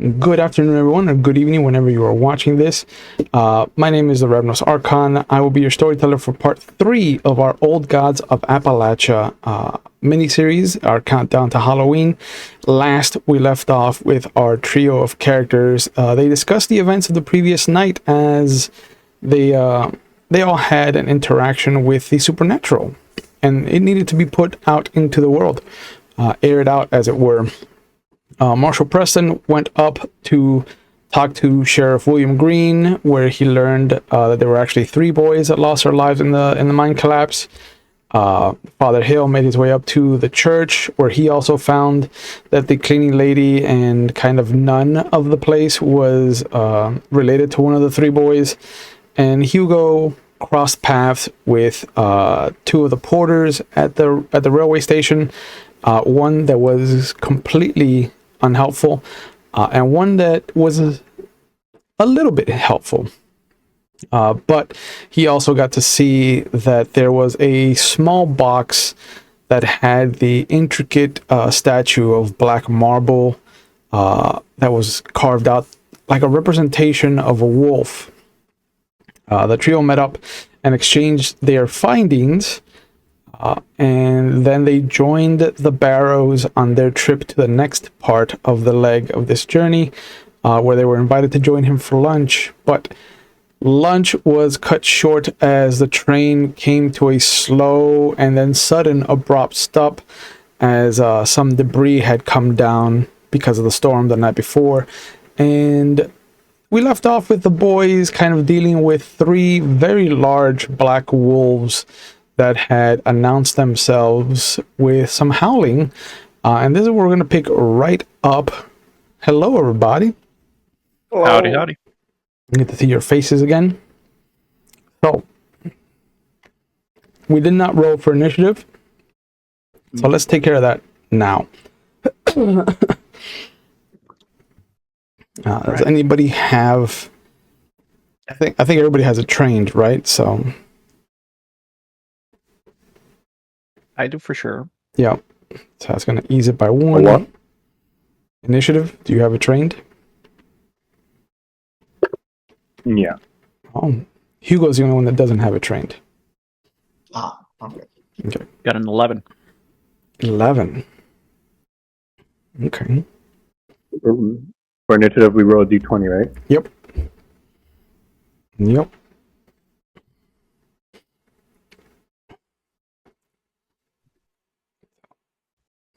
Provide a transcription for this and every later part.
Good afternoon, everyone, or good evening, whenever you are watching this. My name is the Ravnos Archon. I will be your storyteller for part 3 of our Old Gods of Appalachia miniseries, our countdown to Halloween. Last, we left off with our trio of characters. They discussed the events of the previous night as they all had an interaction with the supernatural, and it needed to be put out into the world, aired out, as it were. Marshall Preston went up to talk to Sheriff William Green, where he learned that there were actually 3 boys that lost their lives in the mine collapse. Father Hill made his way up to the church, where he also found that the cleaning lady and kind of nun of the place was related to one of the 3 boys. And Hugo crossed paths with 2 of the porters at the railway station. One that was completely unhelpful, and one that was a little bit helpful. But he also got to see that there was a small box that had the intricate statue of black marble that was carved out like a representation of a wolf. The trio met up and exchanged their findings. And then they joined the Barrows on their trip to the next part of the leg of this journey, where they were invited to join him for lunch. But lunch was cut short as the train came to a slow and then sudden abrupt stop, as some debris had come down because of the storm the night before. And we left off with the boys kind of dealing with 3 very large black wolves that had announced themselves with some howling. And this is where we're going to pick right up. Hello, everybody. Hello. Howdy, howdy. I get to see your faces again. So, we did not roll for initiative, so let's take care of that now. Does anybody have... I think everybody has a trained, right? So... I do for sure. Yeah. So that's going to ease it by 1. What? Initiative, do you have a trained? Yeah. Oh, Hugo's the only one that doesn't have a trained. Okay. Okay. Got an 11. 11. Okay. For initiative, we roll a d20, right? Yep.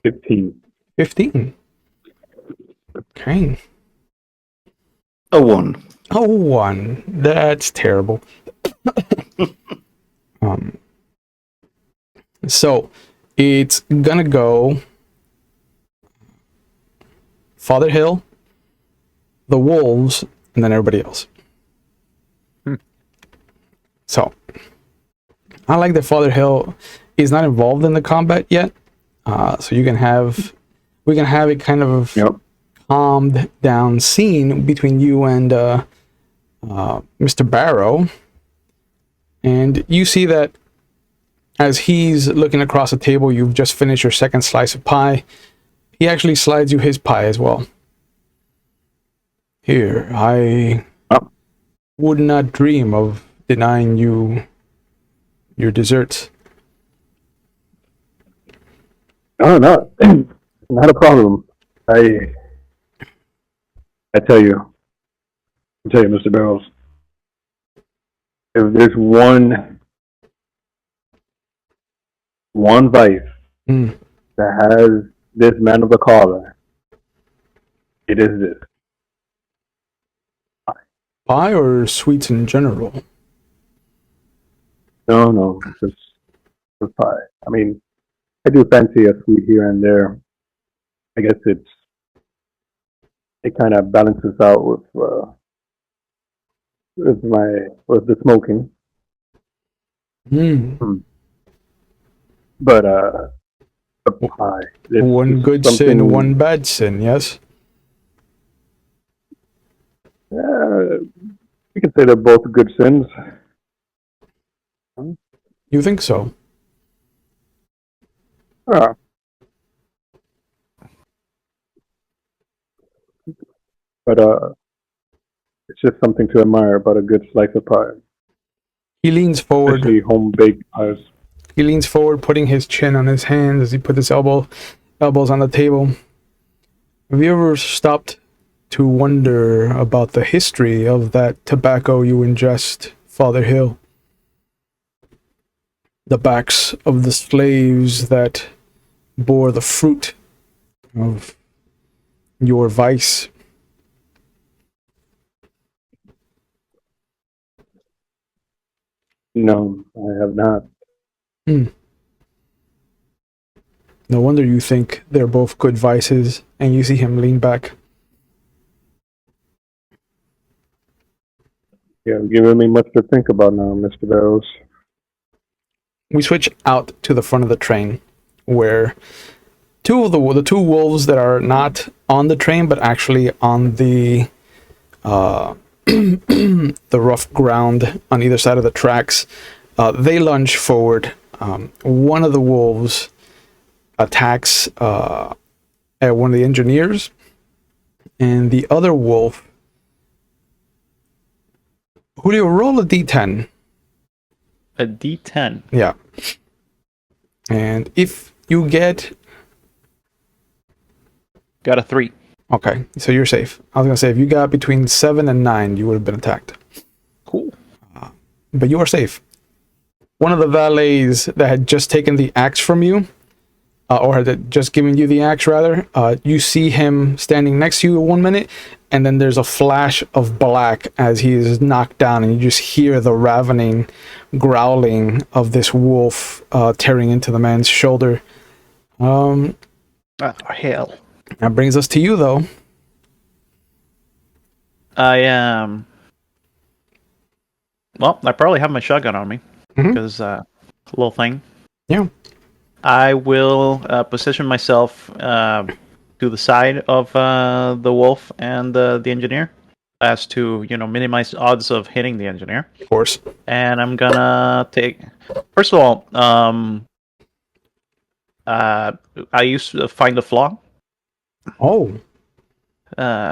15. 15. Okay. A 1. Oh, 1. That's terrible. So it's gonna go Father Hill, the wolves, and then everybody else. So I like that Father Hill is not involved in the combat yet. So we can have a kind of calmed down scene between you and Mr. Barrow, and you see that as he's looking across the table, you've just finished your 2nd slice of pie. He actually slides you his pie as well. Here, I would not dream of denying you your desserts. No, not a problem. I tell you, Mr. Barrows, if there's one vice that has this man of the collar, it is this. Pie or sweets in general? No, just pie. I mean, I do fancy a sweet here and there. I guess it kind of balances out with the smoking. But the pie. One good sin, one bad sin. Yes. You can say they're both good sins. You think so? But it's just something to admire about a good slice of pie, He leans forward. especially home baked pies. He leans forward, putting his chin on his hands as he puts his elbows on the table. Have you ever stopped to wonder about the history of that tobacco you ingest, Father Hill? The backs of the slaves that bore the fruit of your vice. No, I have not. No wonder you think they're both good vices, and you see him lean back. Yeah, giving me much to think about now, Mr. Barrows. We switch out to the front of the train, where the two wolves that are not on the train, but actually on the the rough ground on either side of the tracks, they lunge forward. One of the wolves attacks at one of the engineers, and the other wolf. Julio, roll a d10. A D10. Yeah. And if you get... Got a 3. Okay, so you're safe. I was going to say, if you got between 7 and 9, you would have been attacked. Cool. But you are safe. One of the valets that had just taken the axe from you, or had just given you the axe, rather, you see him standing next to you 1 minute, and then there's a flash of black as he is knocked down, and you just hear the ravening growling of this wolf tearing into the man's shoulder. Oh, hell. That brings us to you, though. Well, I probably have my shotgun on me. Mhm. Because, little thing. Yeah. I will position myself to the side of the wolf and the engineer, as to minimize odds of hitting the engineer. Of course. And I'm gonna take. First of all, I used to find a flaw. Oh.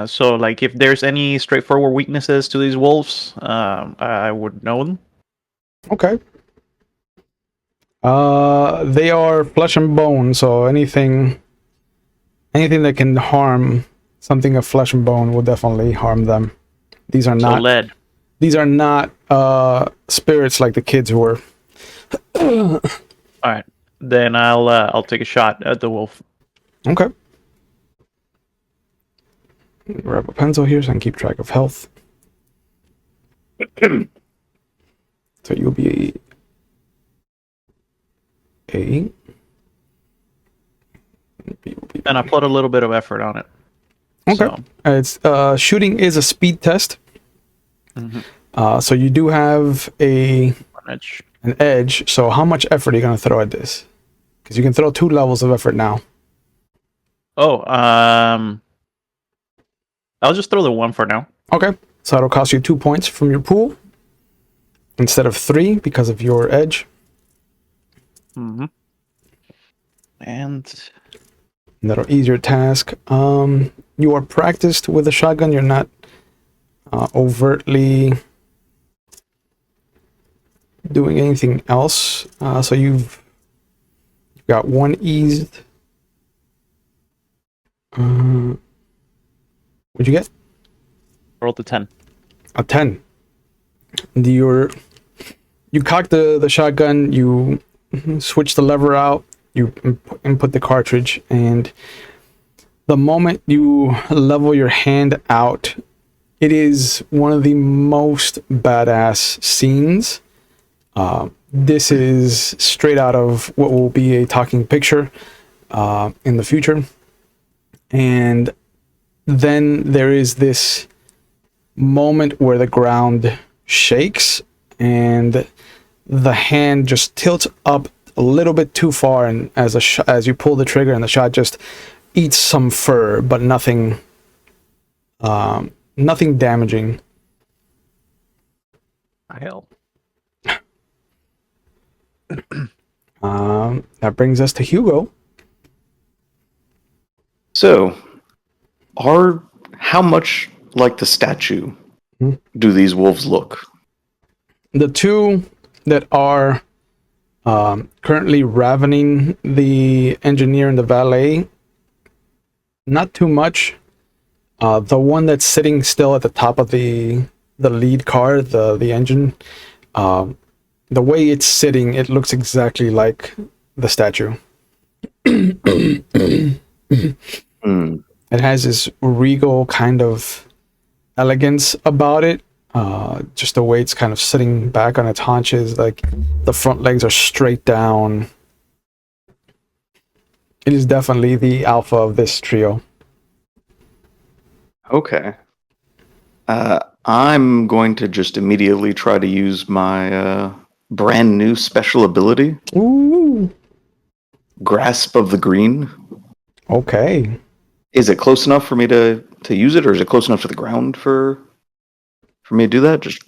So like if there's any straightforward weaknesses to these wolves, I would know them. Okay. They are flesh and bone, so anything that can harm something of flesh and bone will definitely harm them. These are So not lead. These are not spirits like the kids were. All right, then I'll take a shot at the wolf. Okay. Grab a pencil here so I can keep track of health. So you'll be a. And I put a little bit of effort on it. Okay. So. It's shooting is a speed test. Mm-hmm. So you do have an Edge. edge. So how much effort are you going to throw at this? Because you can throw 2 levels of effort now. Oh, I'll just throw the 1 for now. Okay. So it'll cost you 2 points from your pool instead of 3 because of your edge. Mm-hmm. And That'll ease your task. You are practiced with a shotgun. You're not overtly doing anything else. So you've got 1 eased. What'd you get? roll the 10. A 10. You cock the shotgun. You switch the lever out. You input the cartridge, and the moment you level your hand out, it is one of the most badass scenes. This is straight out of what will be a talking picture in the future. And then there is this moment where the ground shakes and the hand just tilts up a little bit too far, and as you pull the trigger, and the shot just eats some fur, but nothing damaging. Hell. That brings us to Hugo. So, how much like the statue Hmm. do these wolves look? The two that are currently ravening the engineer and the valet, not too much. The one that's sitting still at the top of the lead car, the engine, the way it's sitting, it looks exactly like the statue. Hmm. It has this regal kind of elegance about it. Just the way it's kind of sitting back on its haunches, like the front legs are straight down. It is definitely the alpha of this trio. Okay. I'm going to just immediately try to use my brand new special ability, Ooh. Grasp of the Green. Okay. Is it close enough for me to use it, or is it close enough to the ground for me to do that? Just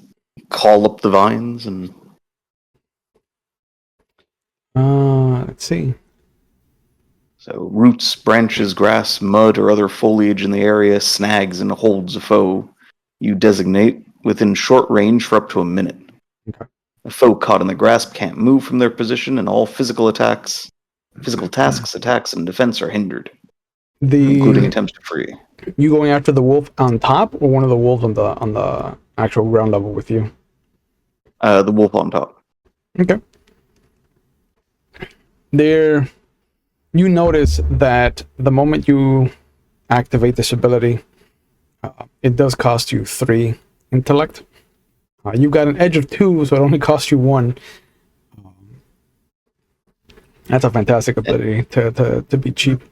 call up the vines and... Let's see. So roots, branches, grass, mud, or other foliage in the area snags and holds a foe you designate within short range for up to a minute. Okay. A foe caught in the grasp can't move from their position, and all physical tasks, attacks, and defense are hindered, including attempts to free. You going after the wolf on top, or one of the wolves on the actual ground level with you? The wolf on top. Okay. There, you notice that the moment you activate this ability, it does cost you 3 intellect. You've got an edge of 2, so it only costs you 1. That's a fantastic ability to be cheap.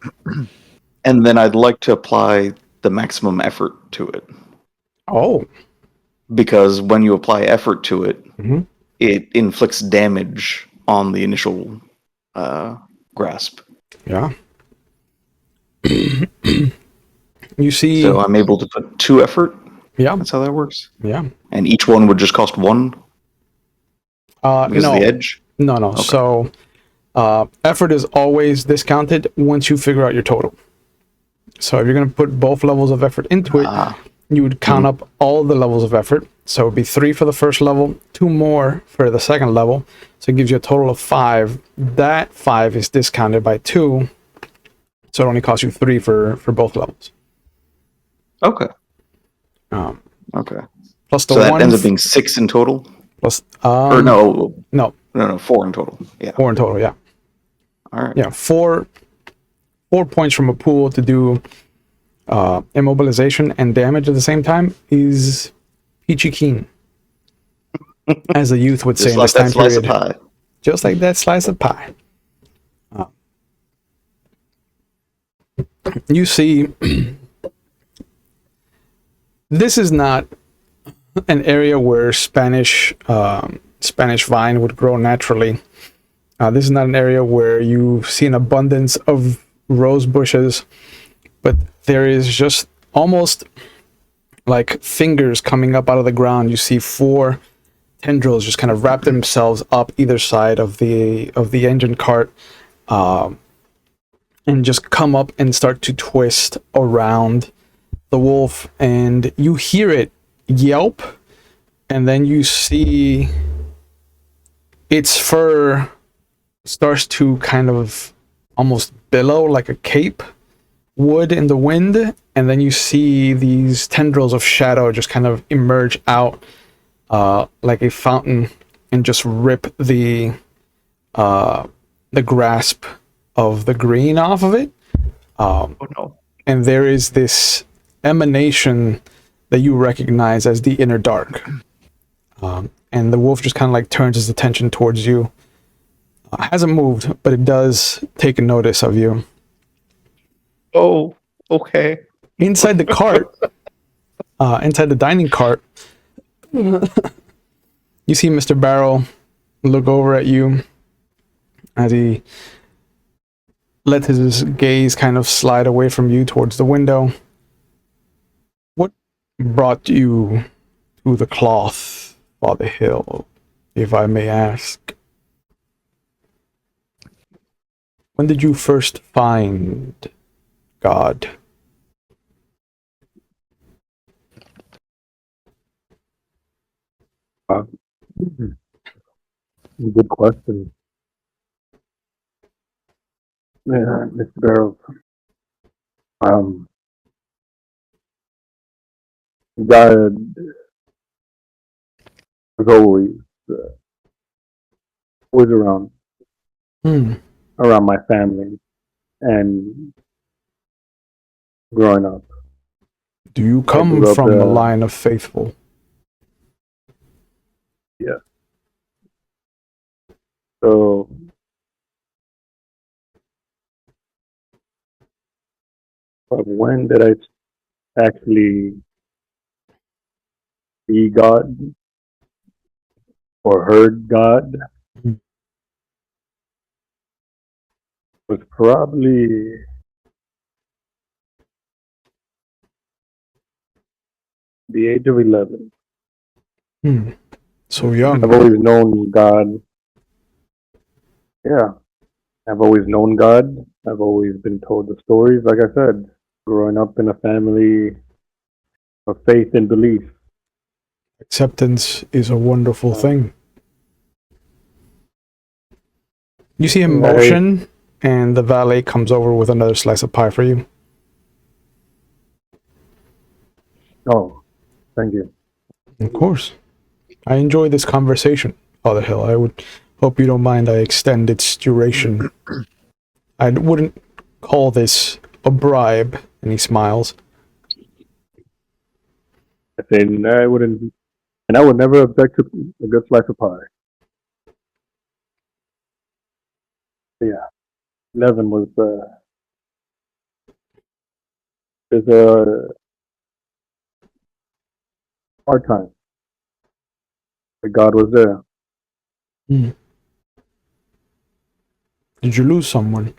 And then I'd like to apply the maximum effort to it. Oh. Because when you apply effort to it, Mm-hmm. it inflicts damage on the initial grasp. Yeah. You see. So I'm able to put 2 effort. Yeah. That's how that works. Yeah. And each one would just cost 1? Because No. of the edge? No. Okay. So, effort is always discounted once you figure out your total. So if you're going to put both levels of effort into it, you would count up all the levels of effort. So it would be 3 for the first level, 2 more for the second level. So it gives you a total of 5. That 5 is discounted by 2. So it only costs you 3 for both levels. Okay. Okay. Plus the so that 1 ends up being 6 in total? Plus, or no, 4 in total. Yeah. 4 in total. Yeah. All right. Yeah. 4 points from a pool to do immobilization and damage at the same time is peachy keen, as the youth would say in this time period. Of pie. Just like that slice of pie. You see, this is not an area where Spanish vine would grow naturally. This is not an area where you see an abundance of rose bushes, but there is just almost like fingers coming up out of the ground. You see 4 tendrils just kind of wrap themselves up either side of the engine cart, and just come up and start to twist around the wolf, and you hear it yelp, and then you see its fur starts to kind of almost billow like a cape would in the wind, and then you see these tendrils of shadow just kind of emerge out like a fountain and just rip the grasp of the green off of it. Oh no. And there is this emanation that you recognize as the inner dark. And the wolf just kind of like turns his attention towards you. Hasn't moved, but it does take notice of you. Oh, okay. Inside the cart, inside the dining cart, you see Mr. Barrow look over at you as he let his gaze kind of slide away from you towards the window. What brought you to the cloth, Father Hill, if I may ask? When did you first find God? Uh, Good question. Yeah, Mr. Barrows. Um, God was uh, always Hmm. around my family and growing up. Do you I come grew up, from the line of faithful? yeah. So, but when did I actually see God or heard God Mhm. was probably the age of 11. Hmm. So I've young. always known God. Yeah, I've always known God. I've always been told the stories. Like I said, growing up in a family of faith and belief. Acceptance is a wonderful Uh, thing. You see him I, motion, and the valet comes over with another slice of pie for you. oh, thank you. Of course. I enjoy this conversation, Father Hill. I would hope you don't mind I extend its duration. I wouldn't call this a bribe, and he smiles. I said I wouldn't, and I would never object to a good slice of pie. Yeah, 11 was is a hard time, but God was there. Hmm. Did you lose someone?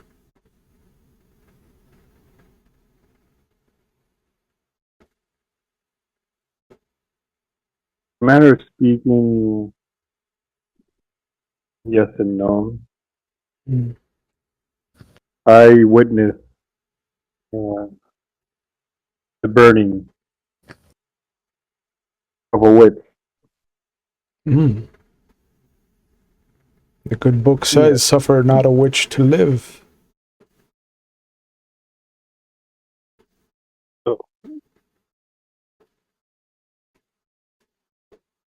Manner of speaking, yes and no. Hmm. I witnessed uh, the burning of a witch. Hmm. The good book Yes. says, "Suffer not a witch to live." So,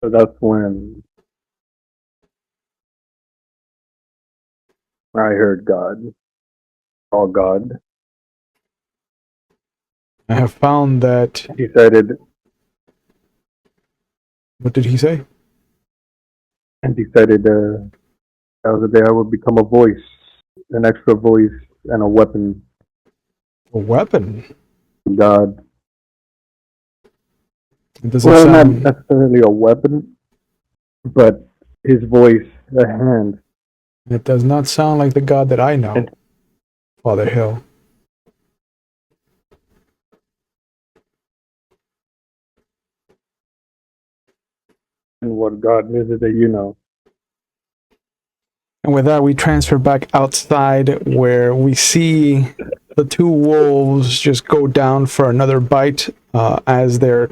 so that's when I heard God, call God. I have found that. He decided, What did he say? and decided that was the day I would become a voice, an extra voice, and a weapon A weapon. to God. It doesn't Well, not sound. necessarily a weapon, but his voice, a hand. It does not sound like the God that I know, And, Father Hill. and what God is it that you know? And with that, we transfer back outside where we see the two wolves just go down for another bite as their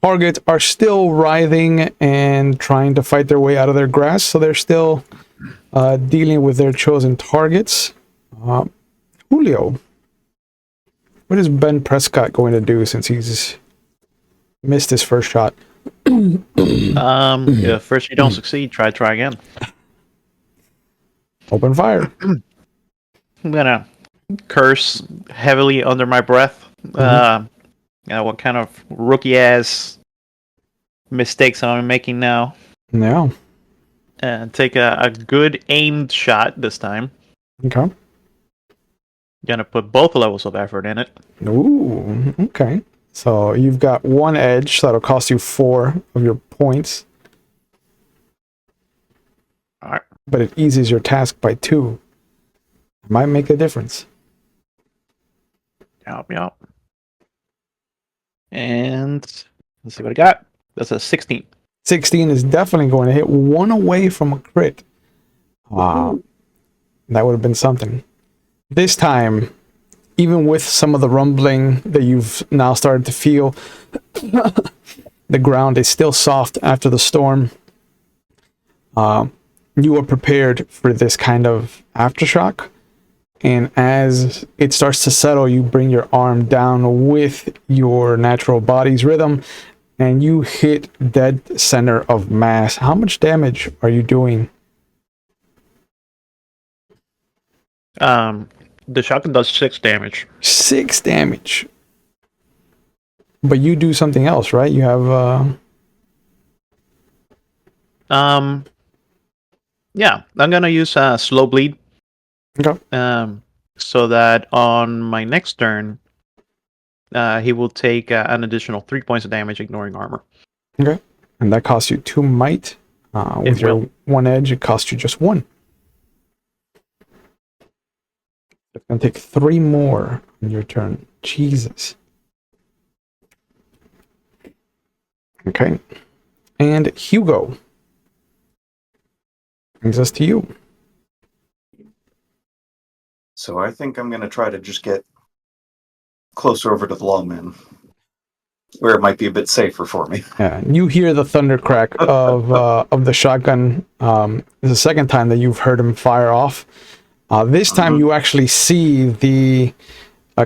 targets are still writhing and trying to fight their way out of their grasp. So they're still dealing with their chosen targets. Uh, Julio, what is Ben Prescott going to do since he's missed his first shot? If first you don't succeed, try again. Open fire. I'm gonna curse heavily under my breath. What kind of rookie ass mistakes am I making now? Yeah. And take a good aimed shot this time. Okay. Gonna put both levels of effort in it. Ooh, okay. So you've got one edge, so that'll cost you 4 of your points, All right. but it eases your task by 2. It might make a difference. Yep. And let's see what I got. That's a 16. 16 is definitely going to hit, 1 away from a crit. Wow. That would have been something. This time, even with some of the rumbling that you've now started to feel, The ground is still soft after the storm. You are prepared for this kind of aftershock. And as it starts to settle, you bring your arm down with your natural body's rhythm and you hit dead center of mass. How much damage are you doing? The shotgun does 6 damage. 6 damage. But you do something else, right? You have Yeah, I'm gonna use slow bleed. Okay. So that on my next turn, he will take an additional 3 points of damage, ignoring armor. Okay. And that costs you 2 might. With your 1 edge, it costs you just 1. It's going to take 3 more on your turn. Jesus. Okay. And Hugo. Brings us to you. So I think I'm going to try to just get closer over to the lawman, where it might be a bit safer for me. Yeah, you hear the thunder crack of the shotgun. It's the second time that you've heard him fire off. This time you actually see the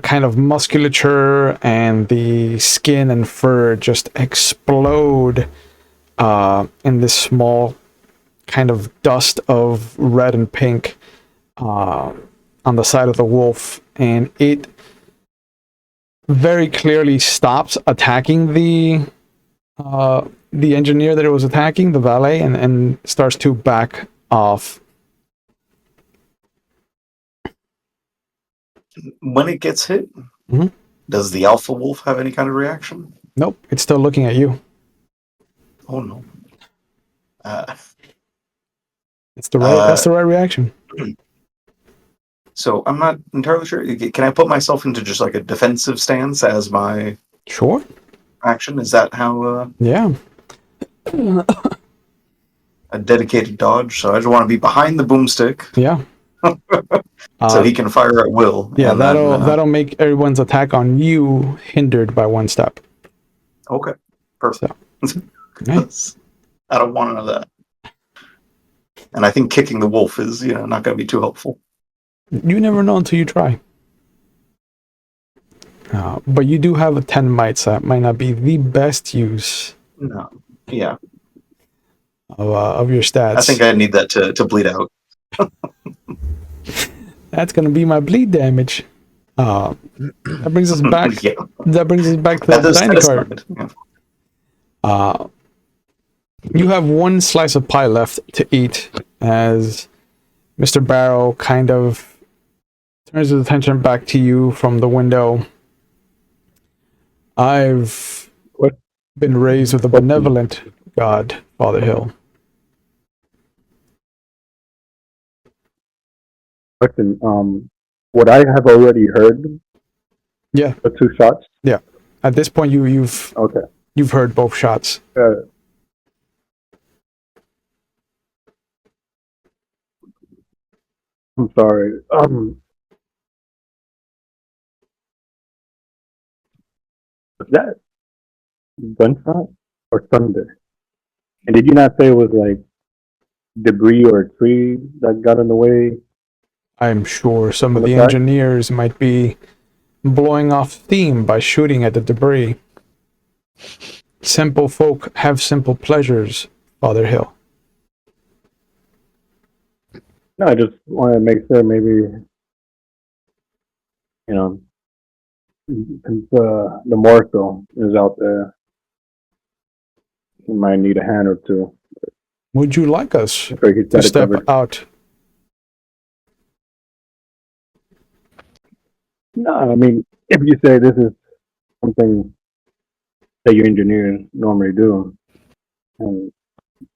kind of musculature and the skin and fur just explode in this small kind of dust of red and pink on the side of the wolf, and it very clearly stops attacking the engineer that it was attacking, the valet, and starts to back off. When it gets hit, does the alpha wolf have any kind of reaction? Nope, it's still looking at you. Oh no. That's the right reaction. So I'm not entirely sure. Can I put myself into just like a defensive stance as my Sure. action? Is that how? Yeah. A dedicated dodge. So I just want to be behind the boomstick. Yeah. So he can fire at will. Yeah, and that'll make everyone's attack on you hindered by 1 step. Okay. Perfect. So, nice. I don't want none of that. And I think kicking the wolf is, not going to be too helpful. You never know until you try. But you do have a 10 might, so that might not be the best use No. Yeah. of your stats. I think I need that to bleed out. That's going to be my bleed damage. That brings us back. Yeah. That brings us back to the dining cart. Yeah. You have 1 slice of pie left to eat as Mr. Barrow kind of turns his attention back to you from the window. I've been raised with a benevolent God, Father Hill. Question. Would I have already heard? Yeah. The 2 shots. Yeah. At this point, you've heard both shots. I'm sorry. Was that gunshot or thunder? And did you not say it was like debris or a tree that got in the way? I'm sure some of the engineers might be blowing off steam by shooting at the debris. Simple folk have simple pleasures, Father Hill. No, I just want to make sure maybe, since the Marshal is out there, he might need a hand or two. Would you like us to step out? No, I mean, if you say this is something that your engineers normally do, and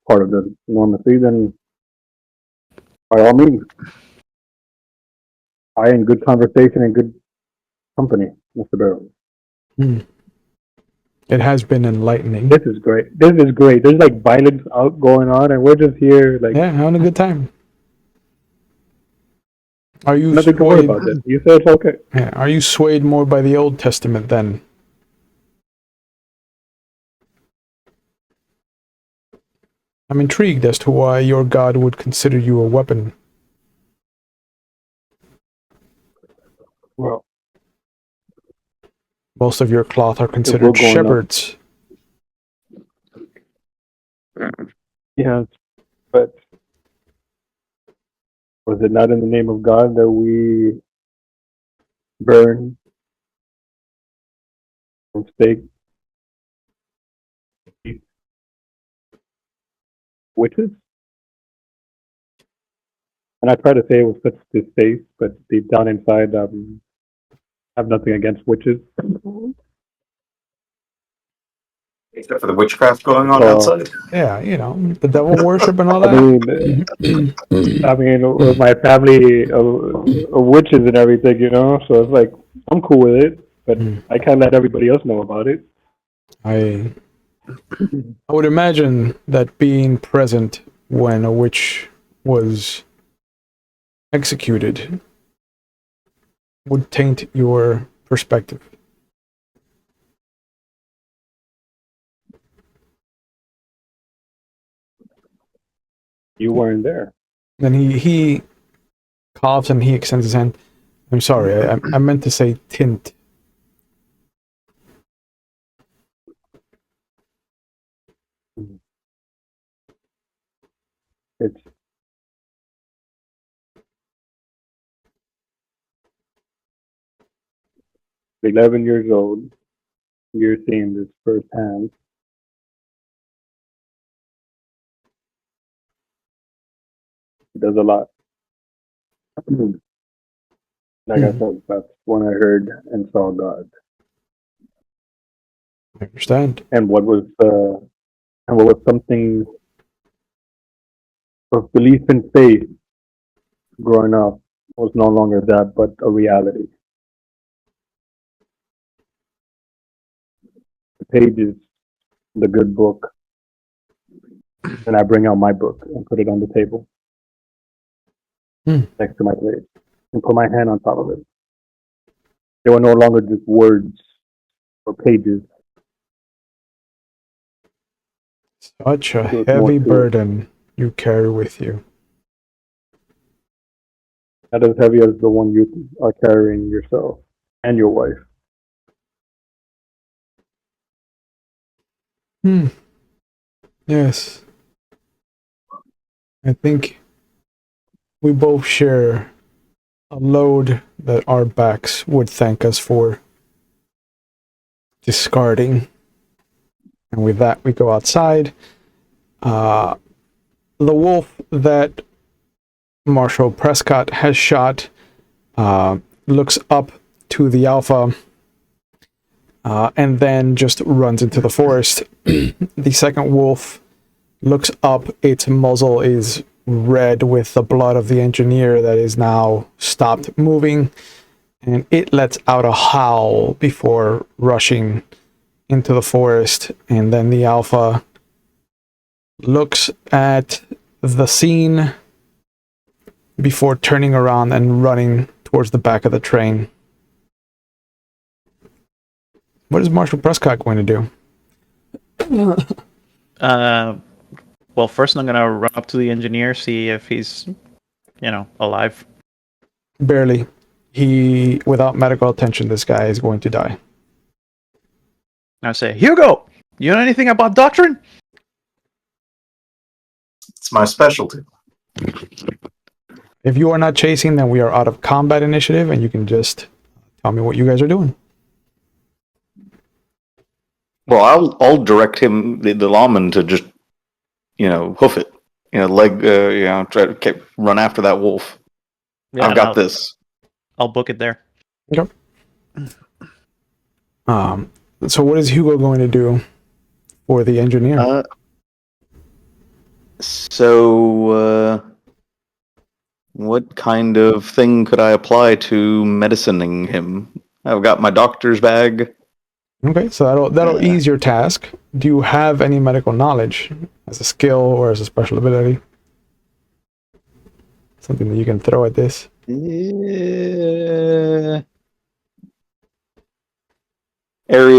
part of the normacy, then by all means, I in good conversation and good company, Mr. Barrow. It has been enlightening. This is great. There's like violence out going on, and we're just here, like having a good time. Are you nothing to worry about this? You said it's okay. Yeah. Are you swayed more by the Old Testament then? I'm intrigued as to why your god would consider you a weapon. Well, Most of your cloth are if we're considered going up, shepherds. yes, but was it not in the name of God that we burn and stake these witches? And I try to say it with such distaste, but deep down inside, I have nothing against witches. Except for the witchcraft going on So, outside. Yeah, you know, the devil worship and all I mean, that. with my family of witches and everything, you know, so it's like, I'm cool with it, but I can't let everybody else know about it. I would imagine that being present when a witch was executed would taint your perspective. You weren't there. Then he coughs and he extends his hand. I'm sorry, I meant to say tint. It's 11 years old. You're seeing this firsthand. It does a lot. Like I said, that's when I heard and saw God. I understand. And what was something of belief and faith growing up was no longer that, but a reality. The pages, the good book, and I bring out my book and put it on the table next to my plate and put my hand on top of it. They were no longer just words or pages. Such a There was more heavy to it. burden you carry with you. Not as heavy as the one you are carrying yourself and your wife. Yes. I think we both share a load that our backs would thank us for discarding. And with that, we go outside. The wolf that Marshal Prescott has shot looks up to the alpha and then just runs into the forest. The second wolf looks up. Its muzzle is red with the blood of the engineer that is now stopped moving, and it lets out a howl before rushing into the forest. And then the alpha looks at the scene before turning around and running towards the back of the train. What is Marshal Prescott going to do? Well, first I'm gonna run up to the engineer, see if he's, alive. Barely. Without medical attention, this guy is going to die. I say, Hugo, you know anything about doctrine? It's my specialty. If you are not chasing, then we are out of combat initiative, and you can just tell me what you guys are doing. Well, I'll direct him, the lawman, to just, hoof it. Try to run after that wolf. Yeah, I've got this. I'll book it there. Okay. So what is Hugo going to do for the engineer? What kind of thing could I apply to medicining him? I've got my doctor's bag. Okay, so that'll ease your task. Do you have any medical knowledge as a skill or as a special ability? Something that you can throw at this? Area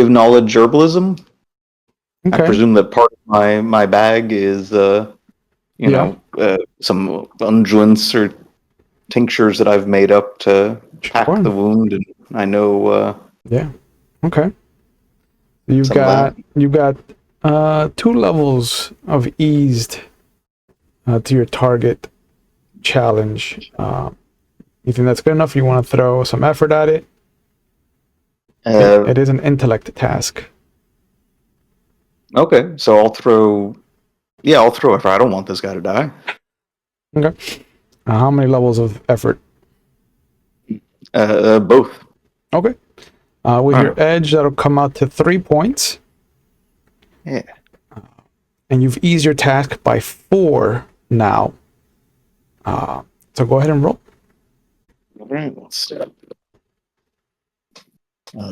of knowledge herbalism. Okay. I presume that part of my bag is some unguents or tinctures that I've made up to pack Sure. the wound, and I know Yeah. Okay. You some of got 2 levels of eased to your target challenge. You think that's good enough? You want to throw some effort at it? that. It is an intellect task. Okay, so I'll throw. Yeah, I'll throw effort. I don't want this guy to die. Okay. How many levels of effort? Both. Okay. With your edge, that'll come out to 3 points. Yeah. And you've eased your task by 4 now. So go ahead and roll. All right, let's start.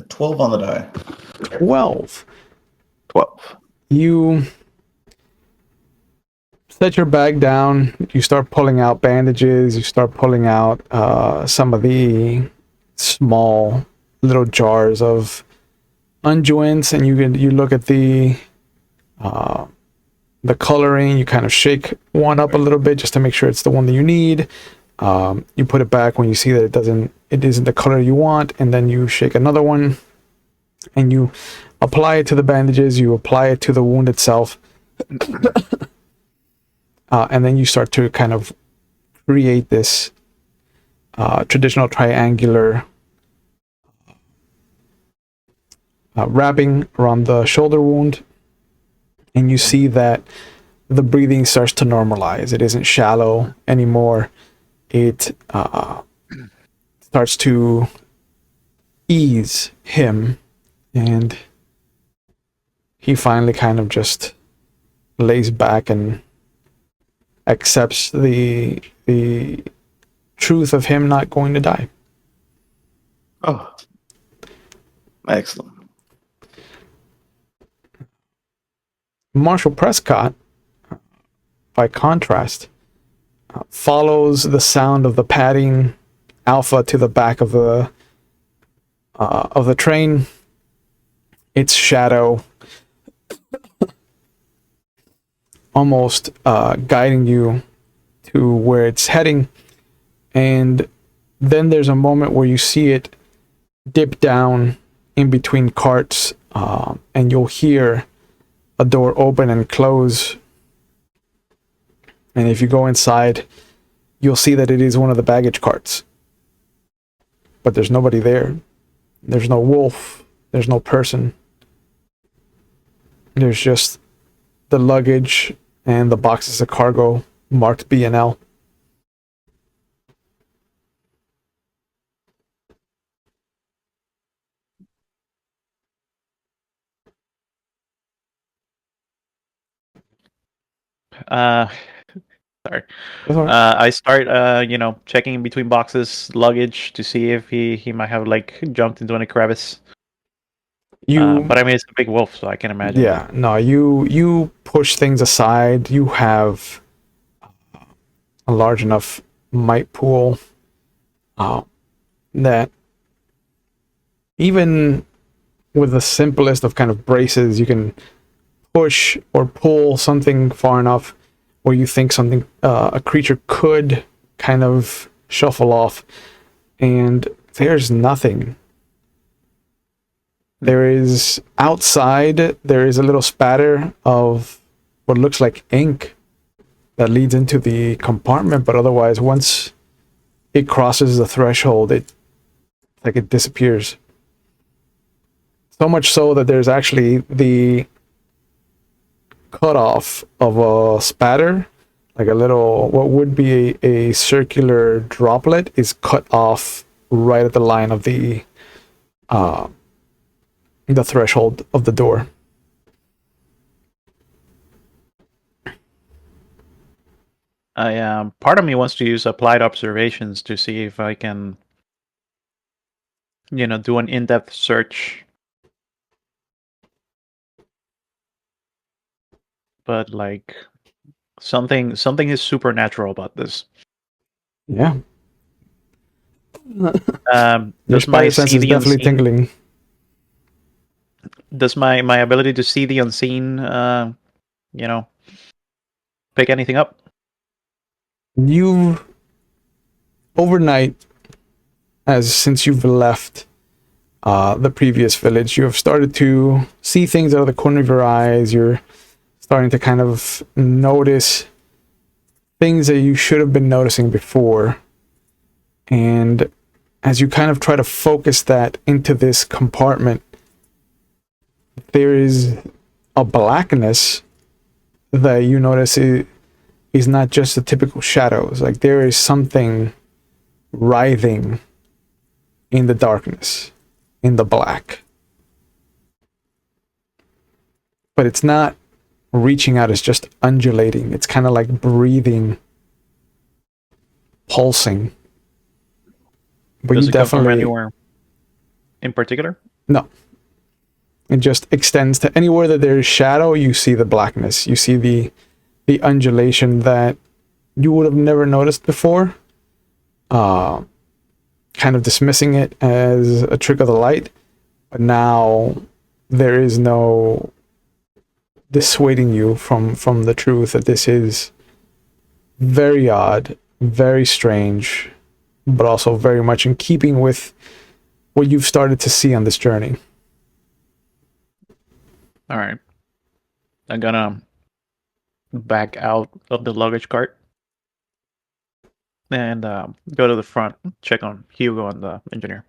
12 on the die. 12. 12. You set your bag down. You start pulling out bandages. You start pulling out some of the small little jars of unguents, and you look at the coloring. You kind of shake one up a little bit just to make sure it's the one that you need. You put it back when you see that it isn't the color you want, and then you shake another one, and you apply it to the bandages. You apply it to the wound itself, and then you start to kind of create this traditional triangular wrapping around the shoulder wound, and you see that the breathing starts to normalize. It isn't shallow anymore. It starts to ease him, and he finally kind of just lays back and accepts the truth of him not going to die. Oh, excellent. Marshal Prescott, by contrast, follows the sound of the padding Alpha to the back of the train. Its shadow almost guiding you to where it's heading, and then there's a moment where you see it dip down in between carts, and you'll hear a door open and close. And if you go inside, you'll see that it is one of the baggage carts. But there's nobody there. There's no wolf. There's no person. There's just the luggage and the boxes of cargo marked B&L. Sorry. That's all right. I start, checking in between boxes, luggage, to see if he might have jumped into any crevice. But I mean, it's a big wolf, so I can imagine. Yeah, no, you push things aside. You have a large enough might pool that even with the simplest of kind of braces, you can push or pull something far enough where you think something, a creature could kind of shuffle off, and there's nothing. There is outside, there is a little spatter of what looks like ink that leads into the compartment, but otherwise, once it crosses the threshold, it disappears. So much so that there's actually the cutoff of a spatter, like a little, what would be a circular droplet, is cut off right at the line of the threshold of the door. Part of me wants to use applied observations to see if I can, do an in-depth search. But something is supernatural about this. Yeah. Your Does my spider sense see is the definitely unseen, tingling. does my ability to see the unseen, pick anything up? you've overnight, since you've left the previous village, you have started to see things out of the corner of your eyes. You're starting to kind of notice things that you should have been noticing before. And as you kind of try to focus that into this compartment, there is a blackness that you notice is not just the typical shadows. Like there is something writhing in the darkness, in the black. But it's not reaching out, it's just undulating. It's kind of like breathing, pulsing. But Does you it come from definitely anywhere in particular? no. It just extends to anywhere that there is shadow. You see the blackness. You see the undulation that you would have never noticed before. Kind of dismissing it as a trick of the light, but now there is no dissuading you from the truth that this is very odd, very strange, but also very much in keeping with what you've started to see on this journey. All right. I'm gonna back out of the luggage cart and go to the front, check on Hugo and the engineer.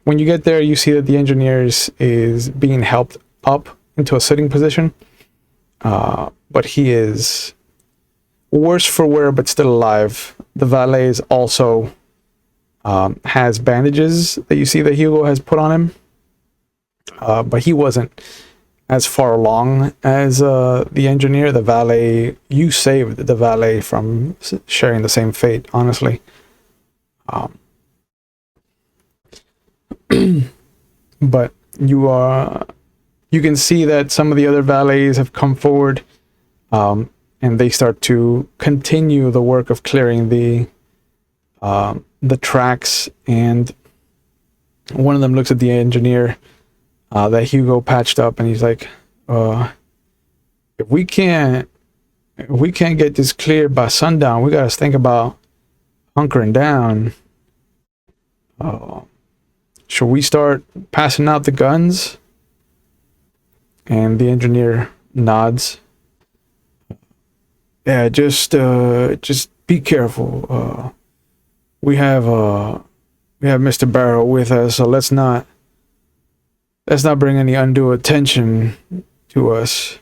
When you get there, you see that the engineer is being helped up into a sitting position, but he is worse for wear, but still alive. The valet is also has bandages that you see that Hugo has put on him, but he wasn't as far along as the engineer. The valet, you saved the valet from sharing the same fate, honestly. But you can see that some of the other valets have come forward, and they start to continue the work of clearing the tracks. And one of them looks at the engineer that Hugo patched up, and he's like, if we can't get this cleared by sundown, we gotta think about hunkering down. Should we start passing out the guns? And the engineer nods. Yeah, just be careful. We have Mr. Barrow with us, so let's not bring any undue attention to us.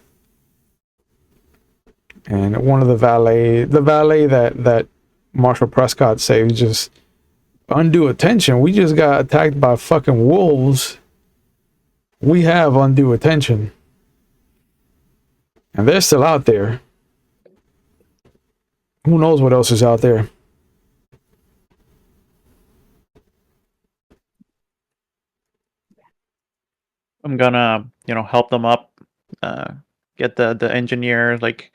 And one of the valet that Marshal Prescott saved, just undue attention. We just got attacked by fucking wolves. We have undue attention. And they're still out there. Who knows what else is out there? I'm gonna, help them up, get the engineer, like,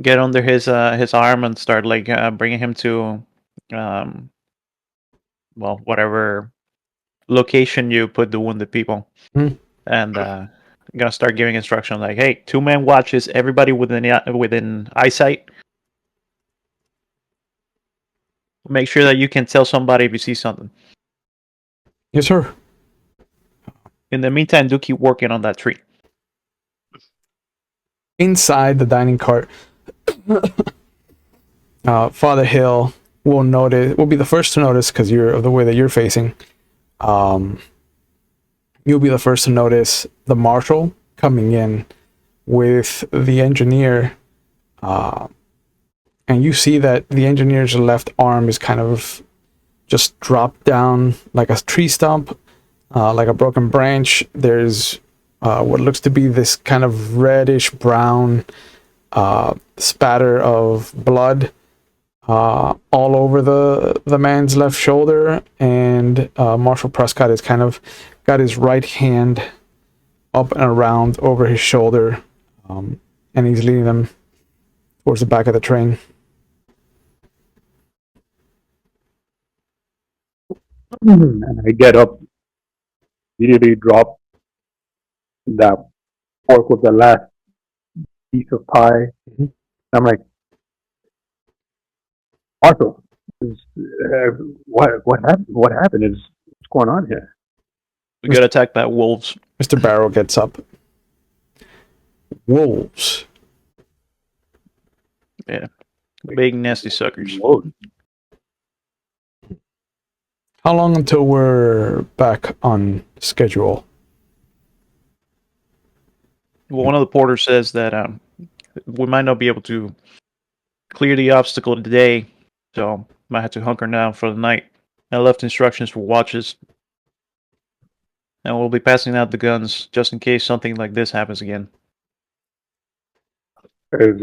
get under his arm and start, like, bringing him to, whatever location you put the wounded people. And I'm gonna start giving instruction, like, hey, 2-man watches, everybody within eyesight. Make sure that you can tell somebody if you see something. Yes, sir. In the meantime, do keep working on that tree. Inside the dining cart, Father Hill will be the first to notice, because you're of the way that you're facing. You'll be the first to notice the marshal coming in with the engineer, and you see that the engineer's left arm is kind of just dropped down like a tree stump, like a broken branch. There's what looks to be this kind of reddish brown spatter of blood all over the man's left shoulder, and Marshal Prescott has kind of got his right hand up and around over his shoulder, and he's leading them towards the back of the train. And I get up, immediately drop that fork with the last piece of pie. I'm like, Marco, what happened? What happened? What's going on here? We got attacked by wolves. Mr. Barrow gets up. Wolves. Yeah. Big nasty suckers. Whoa. How long until we're back on schedule? Well, one of the porters says that we might not be able to clear the obstacle today, so might have to hunker down for the night. I left instructions for watches, and we'll be passing out the guns just in case something like this happens again. Is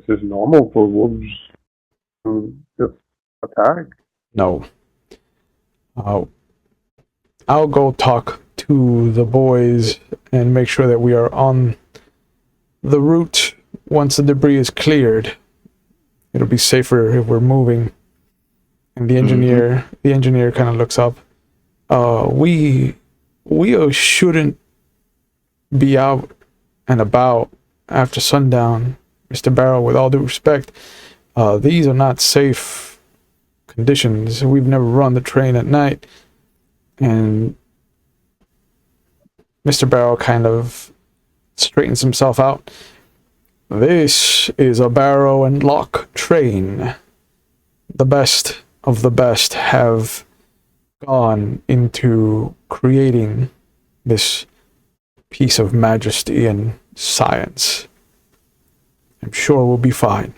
this normal for wolves to just attack? No. I'll go talk to the boys and make sure that we are on the route once the debris is cleared. It'll be safer if we're moving. And the engineer kind of looks up. We shouldn't be out and about after sundown, Mr. Barrow, with all due respect. These are not safe conditions. We've never run the train at night. And Mr. Barrow kind of straightens himself out. This is a barrow and lock train. The best of the best have gone into creating this piece of majesty and science. I'm sure we'll be fine.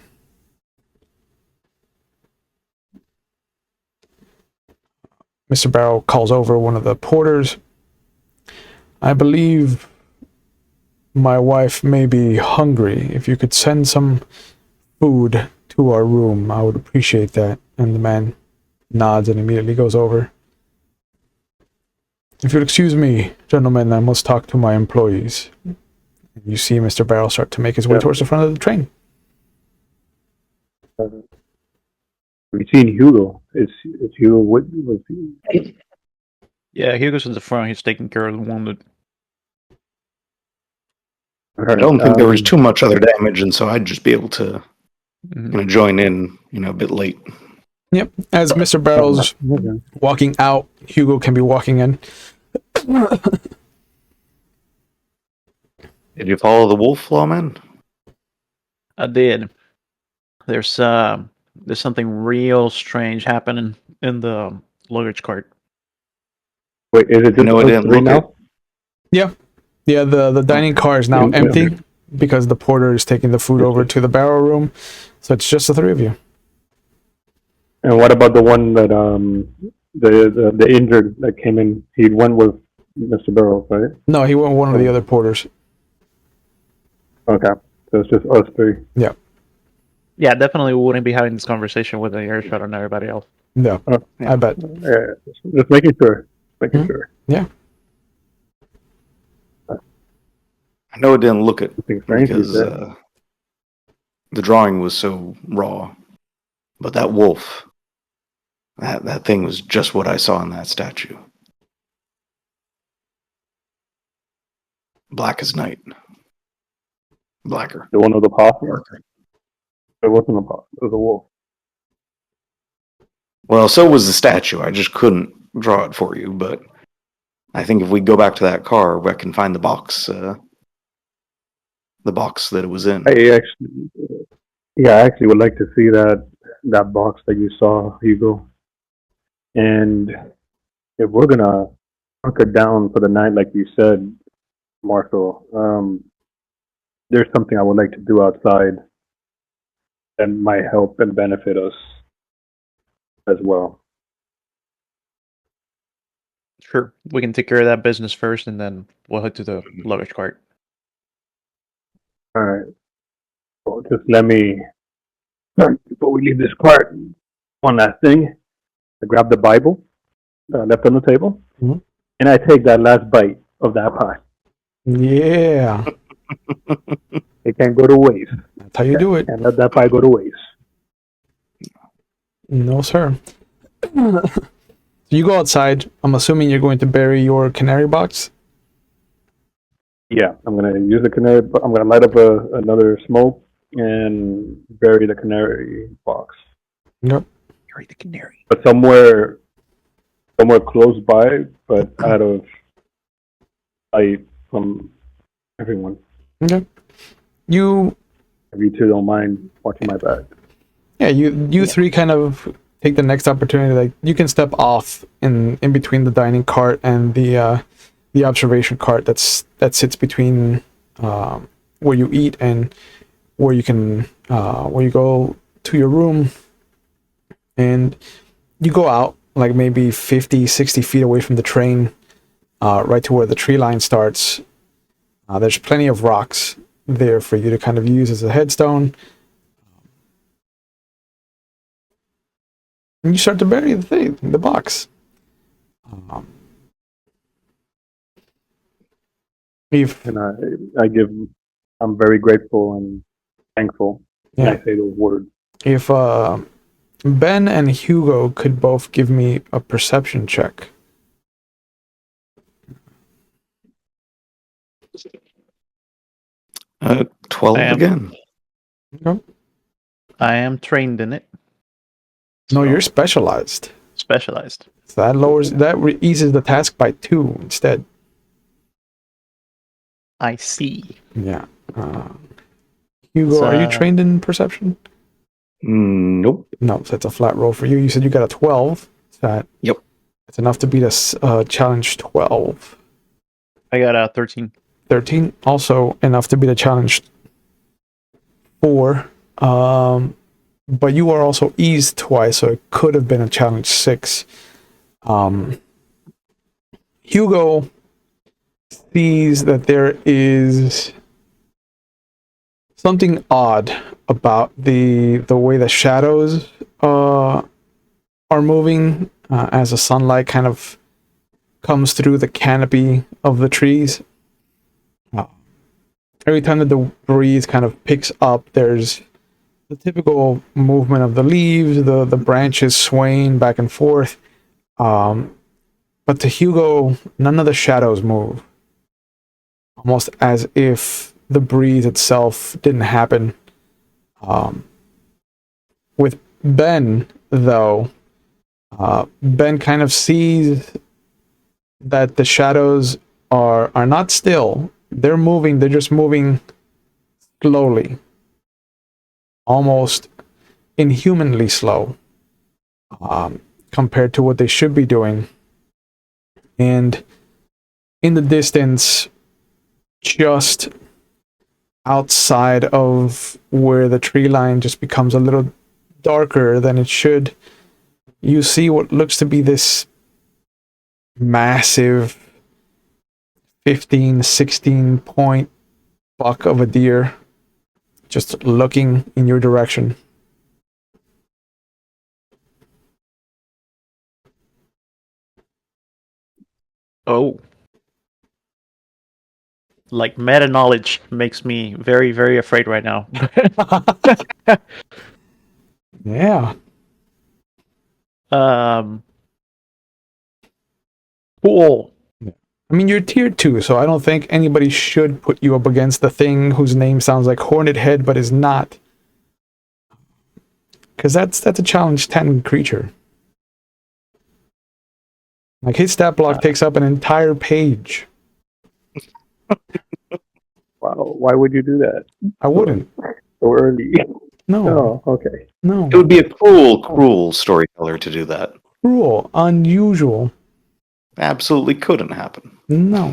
Mr. Barrow calls over one of the porters. I believe my wife may be hungry. If you could send some food to our room, I would appreciate that. And the man nods and immediately goes over. If you'll excuse me, gentlemen, I must talk to my employees. You see Mr. Barrow start to make his way towards the front of the train. We've seen Hugo. It's Hugo. What was he? Yeah, Hugo's in the front. He's taking care of the wounded. I don't think there was too much other damage, and so I'd just be able to join in, a bit late. Yep. As Mr. Barrow's walking out, Hugo can be walking in. Did you follow the wolf, lawman? I did. There's something real strange happening in the luggage cart. Wait, is it just No, it didn't three look now? Yeah. Yeah, the dining car is now empty because the porter is taking the food over to the barrel room. So it's just the three of you. And what about the one that the injured that came in? He went with Mr. Barrow, right? No, he went with one of the other porters. Okay, so it's just us three. Yeah. Yeah, definitely wouldn't be having this conversation with an earshot on everybody else. Yeah, I bet. Just making sure. Sure. Yeah. I know it didn't look it Strange because the drawing was so raw, but that wolf, that thing was just what I saw in that statue. Black as night. Blacker. The one with the possum? Darker. It wasn't a possum. It was a wolf. Well, so was the statue. I just couldn't draw it for you, but I think if we go back to that car, I can find the box that it was in. I actually would like to see that box that you saw, Hugo. And if we're gonna hunker down for the night, like you said, Marshall, there's something I would like to do outside that might help and benefit us as well. Sure, we can take care of that business first, and then we'll head to the luggage cart. All right. Well, just let me, before we leave this cart, one last thing. I grab the Bible left on the table, and I take that last bite of that pie. Yeah. It can't go to waste. That's how you do it. And let that pie go to waste. No, sir. You go outside. I'm assuming you're going to bury your canary box. Yeah, I'm gonna use the canary. I'm gonna light up another smoke and bury the canary box. Yep. Harry the Canary. But somewhere close by, but out of sight from everyone. Okay. You If you two don't mind watching my back. Yeah, you three kind of take the next opportunity. Like you can step off in between the dining cart and the observation cart that sits between where you eat and where you can where you go to your room, and you go out like maybe 50, 60 feet away from the train, right to where the tree line starts. There's plenty of rocks there for you to kind of use as a headstone. And you start to bury the box. If And I'm very grateful and thankful when Yeah. I say those words. if Ben and Hugo could both give me a perception check. 12 I am- again. No, I am trained in it. no, So, you're specialized. specialized. So that eases the task by 2 instead. I see. Yeah. Hugo, are you trained in perception? Nope. No, so it's a flat roll for you. You said you got a 12. So Yep. it's enough to beat a challenge 12. I got a 13. 13, also enough to beat a challenge 4. But you are also eased twice, so it could have been a challenge 6. Hugo sees that there is something odd about the way the shadows are moving as the sunlight kind of comes through the canopy of the trees. Every time that the breeze kind of picks up, there's the typical movement of the leaves, the branches swaying back and forth. But to Hugo, none of the shadows move. Almost as if the breeze itself didn't happen. With Ben, though, Ben kind of sees that the shadows are not still. They're moving. They're just moving slowly, almost inhumanly slow, compared to what they should be doing. And in the distance, just outside of where the tree line just becomes a little darker than it should, you see what looks to be this massive 15, 16 point buck of a deer just looking in your direction. Oh. Like meta knowledge makes me very, very afraid right now. Yeah. Cool. I mean, you're tier 2, so I don't think anybody should put you up against the thing whose name sounds like Hornet Head but is not. Because that's a challenge 10 creature. Like, his stat block takes up an entire page. Wow, why would you do that I wouldn't. so early? No. Oh, okay. No. It would be a cruel storyteller to do that. Cruel. Unusual. Absolutely couldn't happen. No.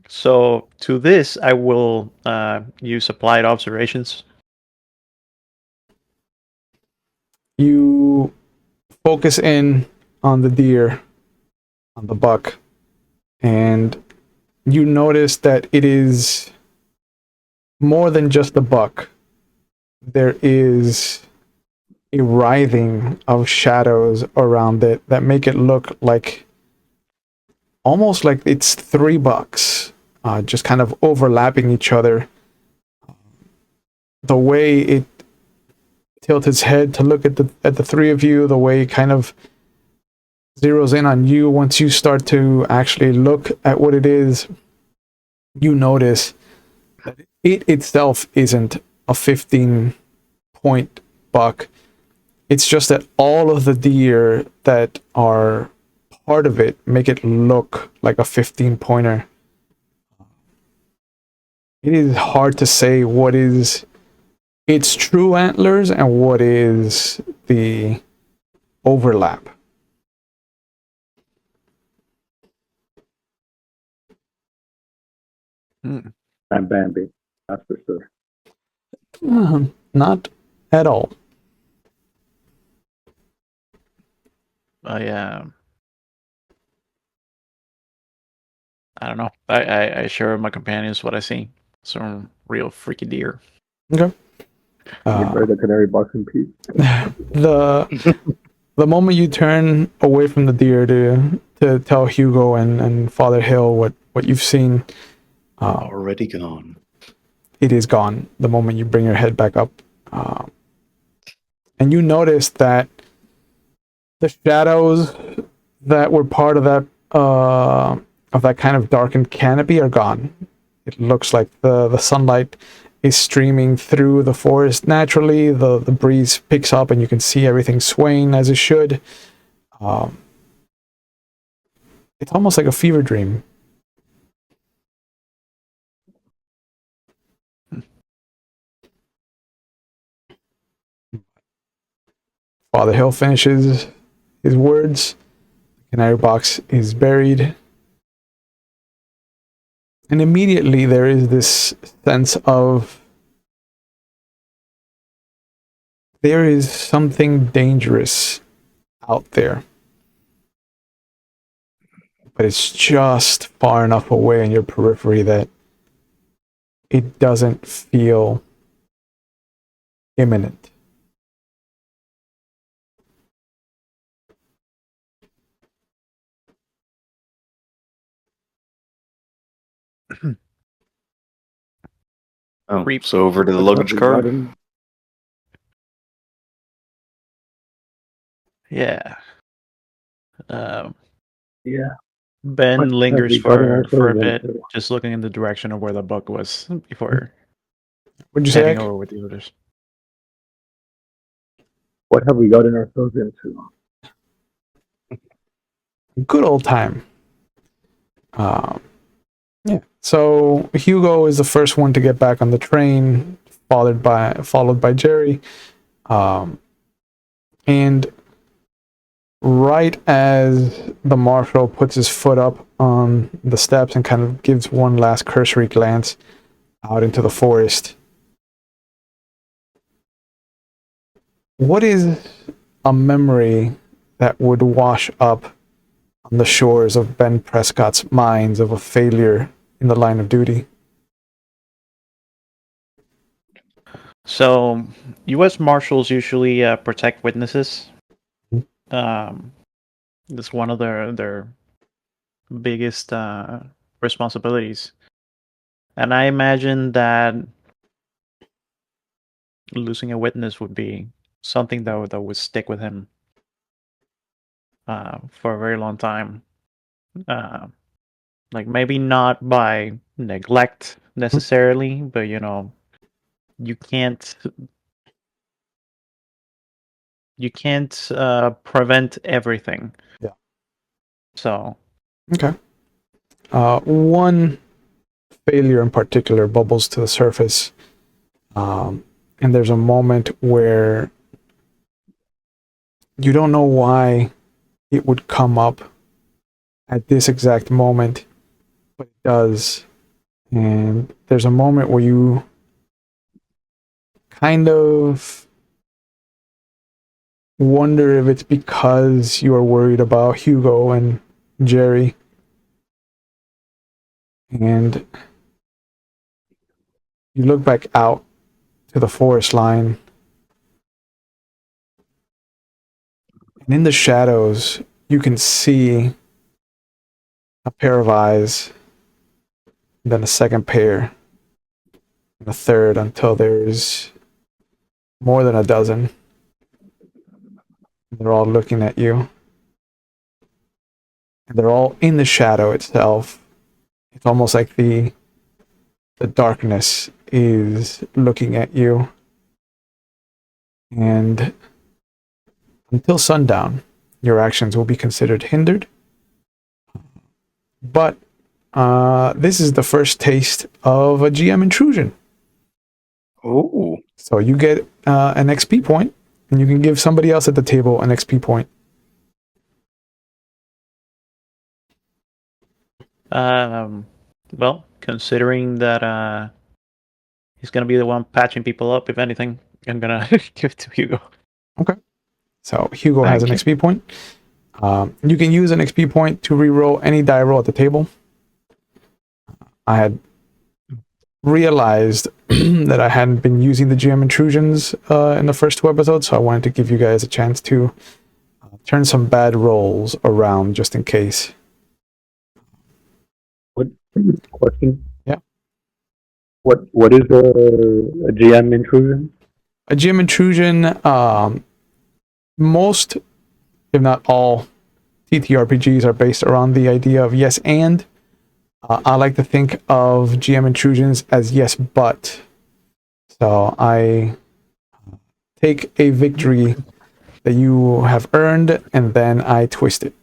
So to this, I will use applied observations. You focus in on the deer, on the buck, and you notice that it is more than just the buck. There is a writhing of shadows around it that make it look like almost like it's 3 bucks, just kind of overlapping each other. The way it tilts its head to look at the 3 of you, the way it kind of zeroes in on you. Once you start to actually look at what it is, you notice that it itself isn't a 15-point buck. It's just that all of the deer that are part of it make it look like a 15-pointer. It is hard to say what is its true antlers and what is the overlap. And Bambi, that's for sure. Not at all. I don't know. I share with my companions what I see. Some real freaky deer. Okay. You bury the canary box in peace. The moment you turn away from the deer to tell Hugo and Father Hill what you've seen, Already gone. it is gone. The moment you bring your head back up, and you notice that the shadows that were part of that kind of darkened canopy are gone. It looks like the sunlight is streaming through the forest naturally. The breeze picks up and you can see everything swaying as it should. It's almost like a fever dream. Father Hill finishes his words. The canary box is buried. And immediately there is this sense of there is something dangerous out there. But it's just far enough away in your periphery that it doesn't feel imminent. Oh, Creep. so over to the What luggage have we car. gotten? Yeah. Um, Yeah. Ben What have lingers we gotten for a ourselves bit, into? just looking in the direction of where the buck was before Would you say, heading Ek? over with the others. What have we gotten ourselves into? Good old time. Yeah. So Hugo is the first one to get back on the train, followed by Jerry, and right as the marshal puts his foot up on the steps and kind of gives one last cursory glance out into the forest, what is a memory that would wash up on the shores of Ben Prescott's minds of a failure in the line of duty? So, U.S. Marshals usually protect witnesses. That's one of their biggest responsibilities. And I imagine that losing a witness would be something that would stick with him for a very long time. Like maybe not by neglect necessarily, but you can't prevent everything. Yeah. So Okay. One failure in particular bubbles to the surface, and there's a moment where you don't know why it would come up at this exact moment, but it does. And there's a moment where you kind of wonder if it's because you are worried about Hugo and Jerry. And you look back out to the forest line, and in the shadows, you can see a pair of eyes, then a second pair, and a third, until there's more than a dozen. They're all looking at you. And they're all in the shadow itself. It's almost like the the darkness is looking at you. And until sundown, your actions will be considered hindered. But this is the first taste of a GM intrusion. Oh, So you get an XP point, and you can give somebody else at the table an XP point. Well, considering that he's gonna be the one patching people up, if anything, I'm gonna give it to Hugo. So Hugo has an Thank XP point. You can use an XP point to reroll any die roll at the table. I had realized that I hadn't been using the GM intrusions in the first 2 episodes, so I wanted to give you guys a chance to turn some bad rolls around just in case. What question? Yeah. What is a GM intrusion? A GM intrusion, most, if not all, TTRPGs are based around the idea of yes and. I like to think of GM intrusions as yes but. So I take a victory that you have earned and then I twist it.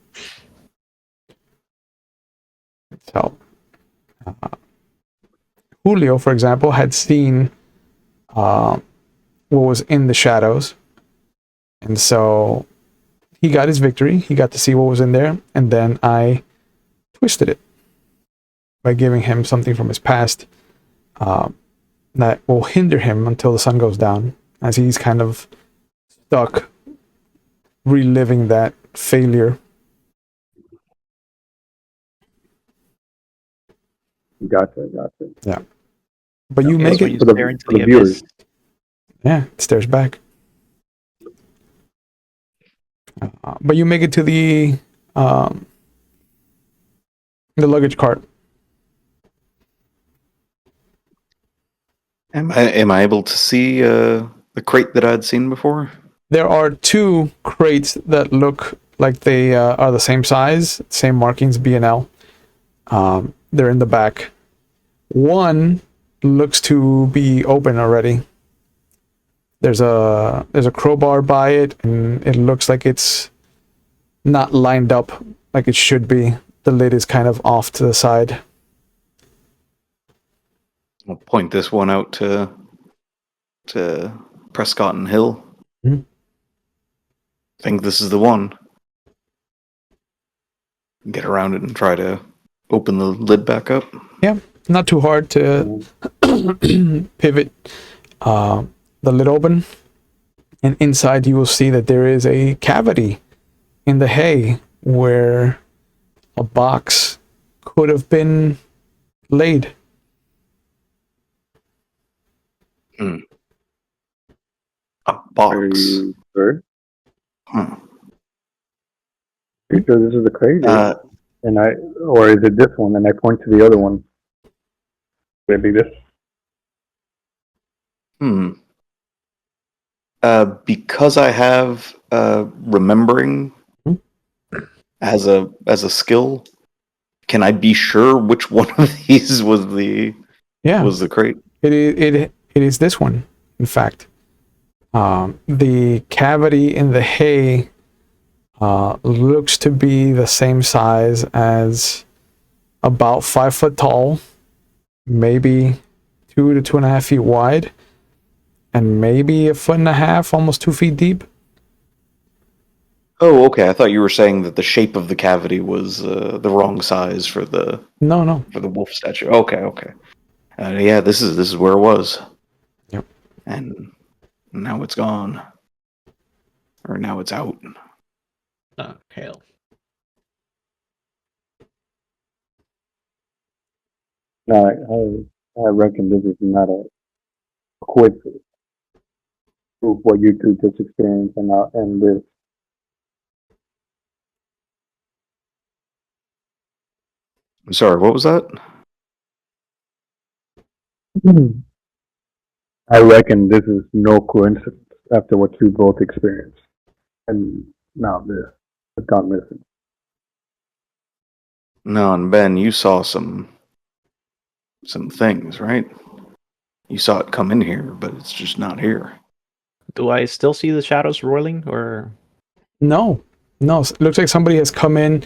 So Julio, for example, had seen what was in the shadows. And so he got his victory. He got to see what was in there. And then I twisted it by giving him something from his past that will hinder him until the sun goes down, as he's kind of stuck reliving that failure. Gotcha. But you That's make when it. you For the- stare into for the the viewers. abyss. Yeah, it stares back. But you make it to the luggage cart. am I able to see the crate that I'd seen before? There are 2 crates that look like they are the same size, same markings, B&L. They're in the back. One looks to be open already. There's a crowbar by it, and it looks like it's not lined up like it should be. The lid is kind of off to the side. I'll point this one out to Prescott and Hill. Mhm. Think this is the one. Get around it and try to open the lid back up. Not too hard to pivot the lid open, and inside you will see that there is a cavity in the hay where a box could have been laid. A Are box. you sure? Huh. Are you sure this is the crate? Uh, Or is it this one? And I point to the other one. Maybe this. Because I have remembering as a skill, can I be sure which one of these was the crate? It is this one, in fact. The cavity in the hay looks to be the same size as about 5 foot tall, maybe 2 to 2.5 feet wide, and maybe 1.5 foot, almost 2 feet deep. Oh, okay. I thought you were saying that the shape of the cavity was the wrong size for the No. wolf statue. Okay. Yeah, this is where it was. Yep. And now it's gone, or now it's out. Oh, hell. No, I reckon this is not a quick proof what you two just experienced and this. I'm sorry. What was that? I reckon this is no coincidence after what you both experienced. And now this has gone missing. No, and Ben, you saw some some things, right? You saw it come in here, but it's just not here. Do I still see the shadows rolling, or No, no. It looks like somebody has come in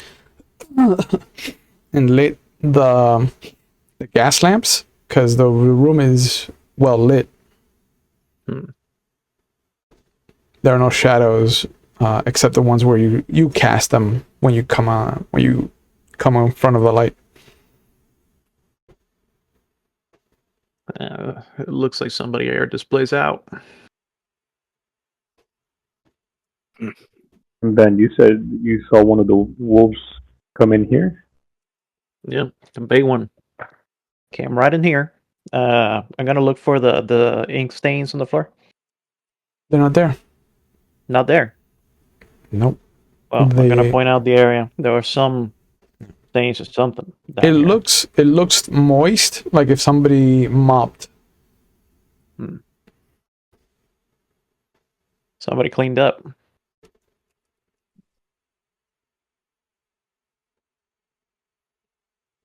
and lit the gas lamps because the room is well lit. Hmm. There are no shadows except the ones where you cast them when you come in front of the light. it looks like somebody air displays out? And Ben, you said you saw one of the wolves come in here? Yeah, the big one came right in here. I'm gonna look for the ink stains on the floor. They're not there. Not there. Nope. Well, I'm gonna point out the area. There are some stains or something down It here. looks moist, like if somebody mopped. Somebody cleaned up.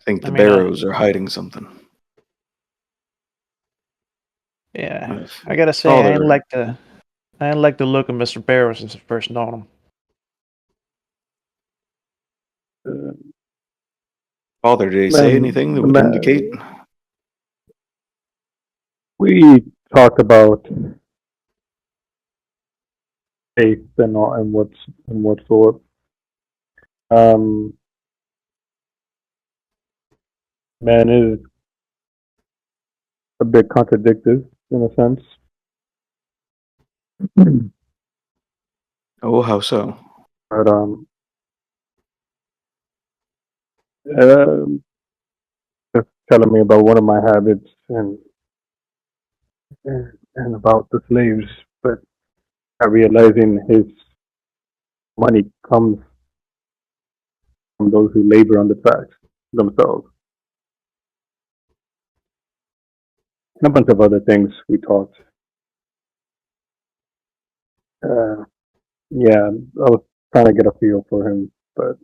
I think the I mean, barrows are hiding something. Yeah, If- I gotta say, Oh, I didn't they're- like the look of Mr. Barrow since I first known him. Father, did he say Man, anything that would indicate? we talked about faith and all, and what sort. Man is a bit contradictive in a sense. Oh, how so? But just telling me about one of my habits and about the slaves, but I realizing his money comes from those who labor on the tracks themselves. And a bunch of other things we talked. Yeah, I was trying to get a feel for him, but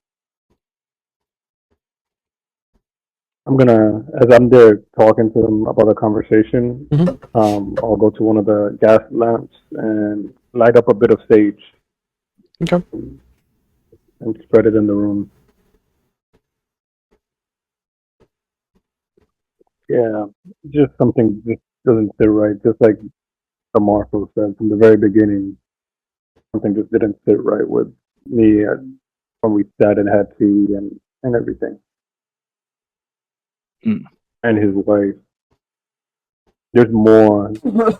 as I'm there talking to him about the conversation, I'll go to one of the gas lamps and light up a bit of sage. Okay. And spread it in the room. Yeah, just something just doesn't sit right. Just like the Marshall said from the very beginning, something just didn't sit right with me when we sat and had tea and everything. And his wife. There's more to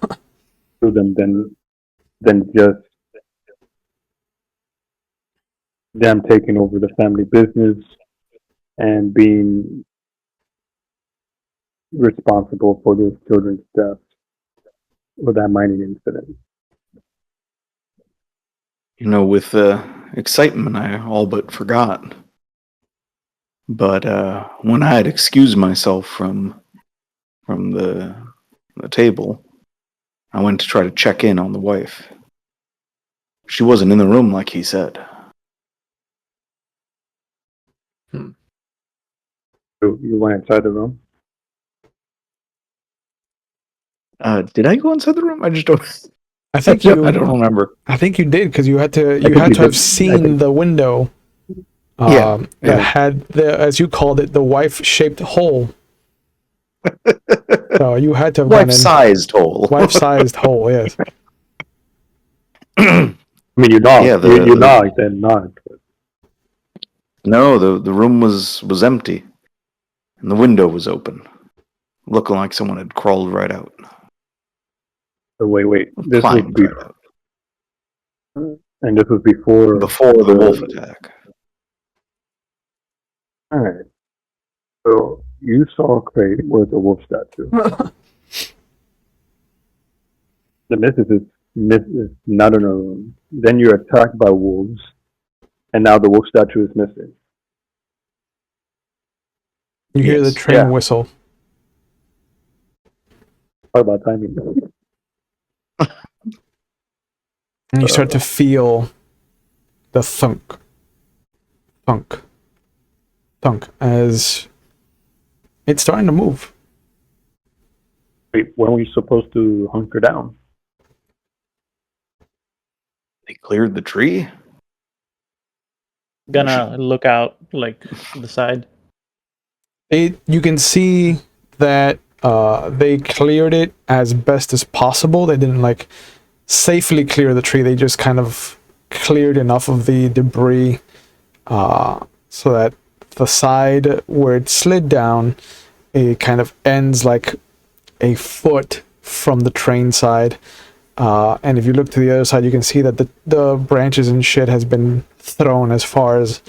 them than just them taking over the family business and being responsible for those children's deaths with that mining incident. You know, with excitement, I all but forgot. But when I had excused myself from the table, I went to try to check in on the wife. She wasn't in the room like he said. So you went inside the room? Did I go inside the room? I just don't. I think I don't remember. I think you did because you had to have did. seen the window. That had the, as you called it, the wife-shaped hole. So you had to have gone in. Wife-sized hole. Wife-sized hole, yes. I mean, you knocked. Yeah, you knocked and knocked. No, the room was empty, and the window was open, looking like someone had crawled right out. So wait. This was Climbed right out. And this was before the wolf attack. All right. So you saw a crate with a wolf statue. The missus is not in a room. Then you're attacked by wolves, and now the wolf statue is missing. You hear the train Yeah. whistle. Talk about timing. And you start to feel the thunk, thunk, thunk as it's starting to move. Wait, weren't we supposed to hunker down? They cleared the tree? Gonna look out, like, the side. You can see that they cleared it as best as possible. They didn't like safely clear the tree. They just kind of cleared enough of the debris so that the side where it slid down, it kind of ends like a foot from the train side. And if you look to the other side, you can see that the branches and shit has been thrown as far as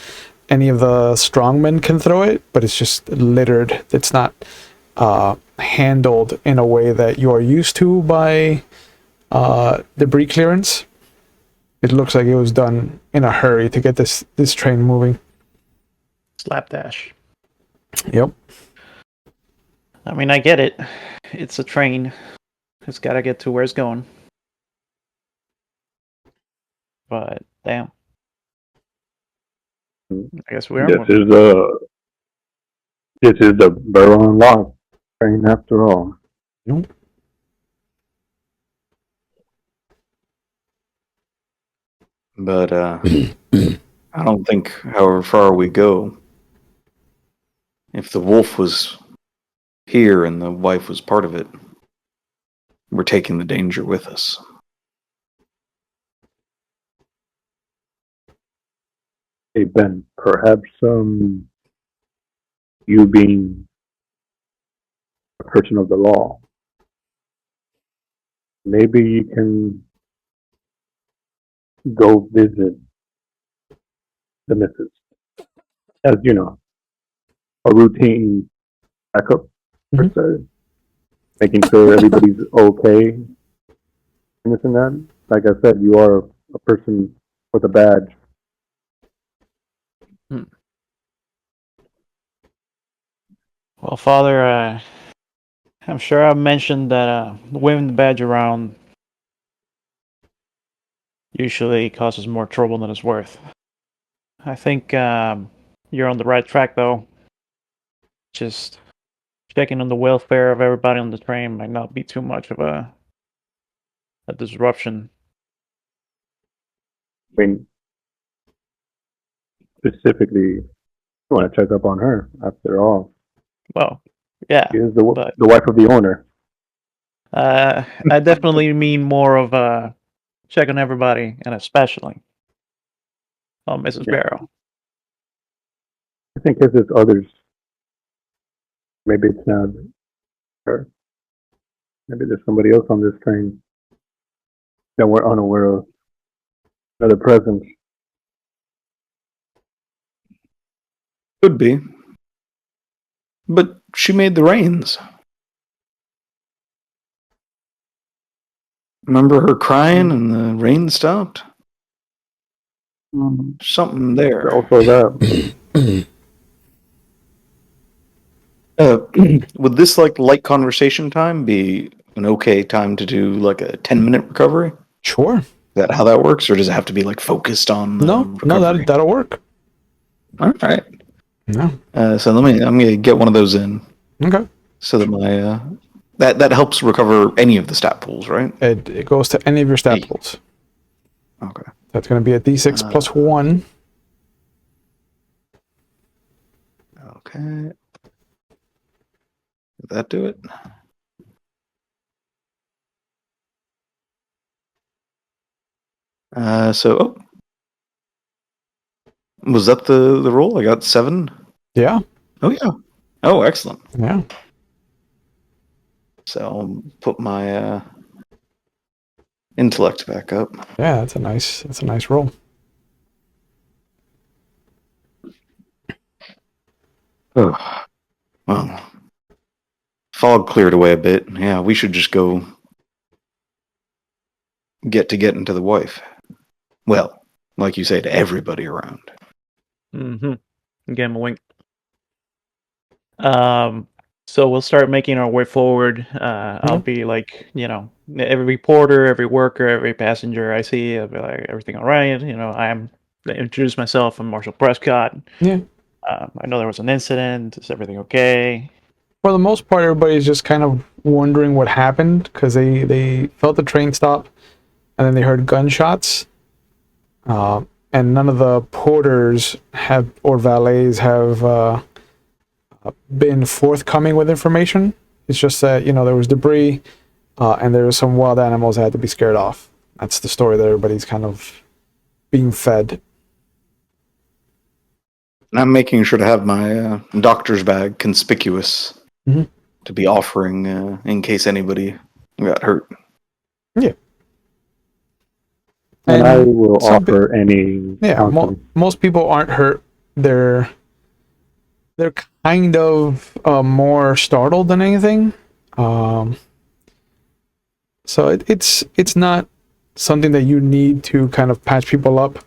any of the strongmen can throw it, but it's just littered. It's not handled in a way that you are used to by debris clearance. It looks like it was done in a hurry to get this train moving. Slapdash. Yep. I mean, I get it. It's a train. It's got to get to where it's going. But damn, I guess we are. This is the Burrow and Lock train after all. Nope. But I don't think, however far we go, if the wolf was here and the wife was part of it, we're taking the danger with us. Hey Ben, perhaps you being a person of the law, maybe you can go visit the missus, as you know, a routine backup per se, making sure everybody's okay, and this and that. Like I said, you are a person with a badge. Well, Father, I'm sure I've mentioned that waving the badge around usually causes more trouble than it's worth. I think you're on the right track, though. Just checking on the welfare of everybody on the train might not be too much of a disruption. I mean, specifically, you want to check up on her, after all. Well, yeah. She is the wife of the owner. I definitely mean more of check on everybody, and especially on Mrs. Barrow. I think if it's others, maybe it's not her. Maybe there's somebody else on this train that we're unaware of. Another presence. Could be. But she made the rains. Remember her crying and the rain stopped? Something there. Also that. Would this like light conversation time be an okay time to do like a 10-minute recovery? Sure. Is that how that works, or does it have to be like focused on the recovery? No, that'll work. All right. No. So I'm gonna get one of those in. Okay. So that my that helps recover any of the stat pools, right? It goes to any of your stat pools. Okay. That's going to be a d6 plus 1. Okay. Did that do it? Was that the roll? I got 7. Yeah. Oh yeah. Oh, excellent. Yeah. So I'll put my intellect back up. Yeah, that's a nice roll. Oh, well, fog cleared away a bit. Yeah, we should just go get into the wife. Well, like you say, to everybody around. Mm-hmm. Give him a wink. So we'll start making our way forward. I'll be like, every reporter, every worker, every passenger I see, I'll be like, everything all right? I introduce myself. I'm Marshal Prescott. Yeah. I know there was an incident. Is everything okay? For the most part, everybody's just kind of wondering what happened because they felt the train stop, and then they heard gunshots. And none of the porters have or valets have been forthcoming with information. It's just that there was debris, and there were some wild animals that had to be scared off. That's the story that everybody's kind of being fed. And I'm making sure to have my doctor's bag conspicuous to be offering in case anybody got hurt. Yeah. And I will offer any. Yeah, most people aren't hurt. They're kind of more startled than anything. So it's not something that you need to kind of patch people up.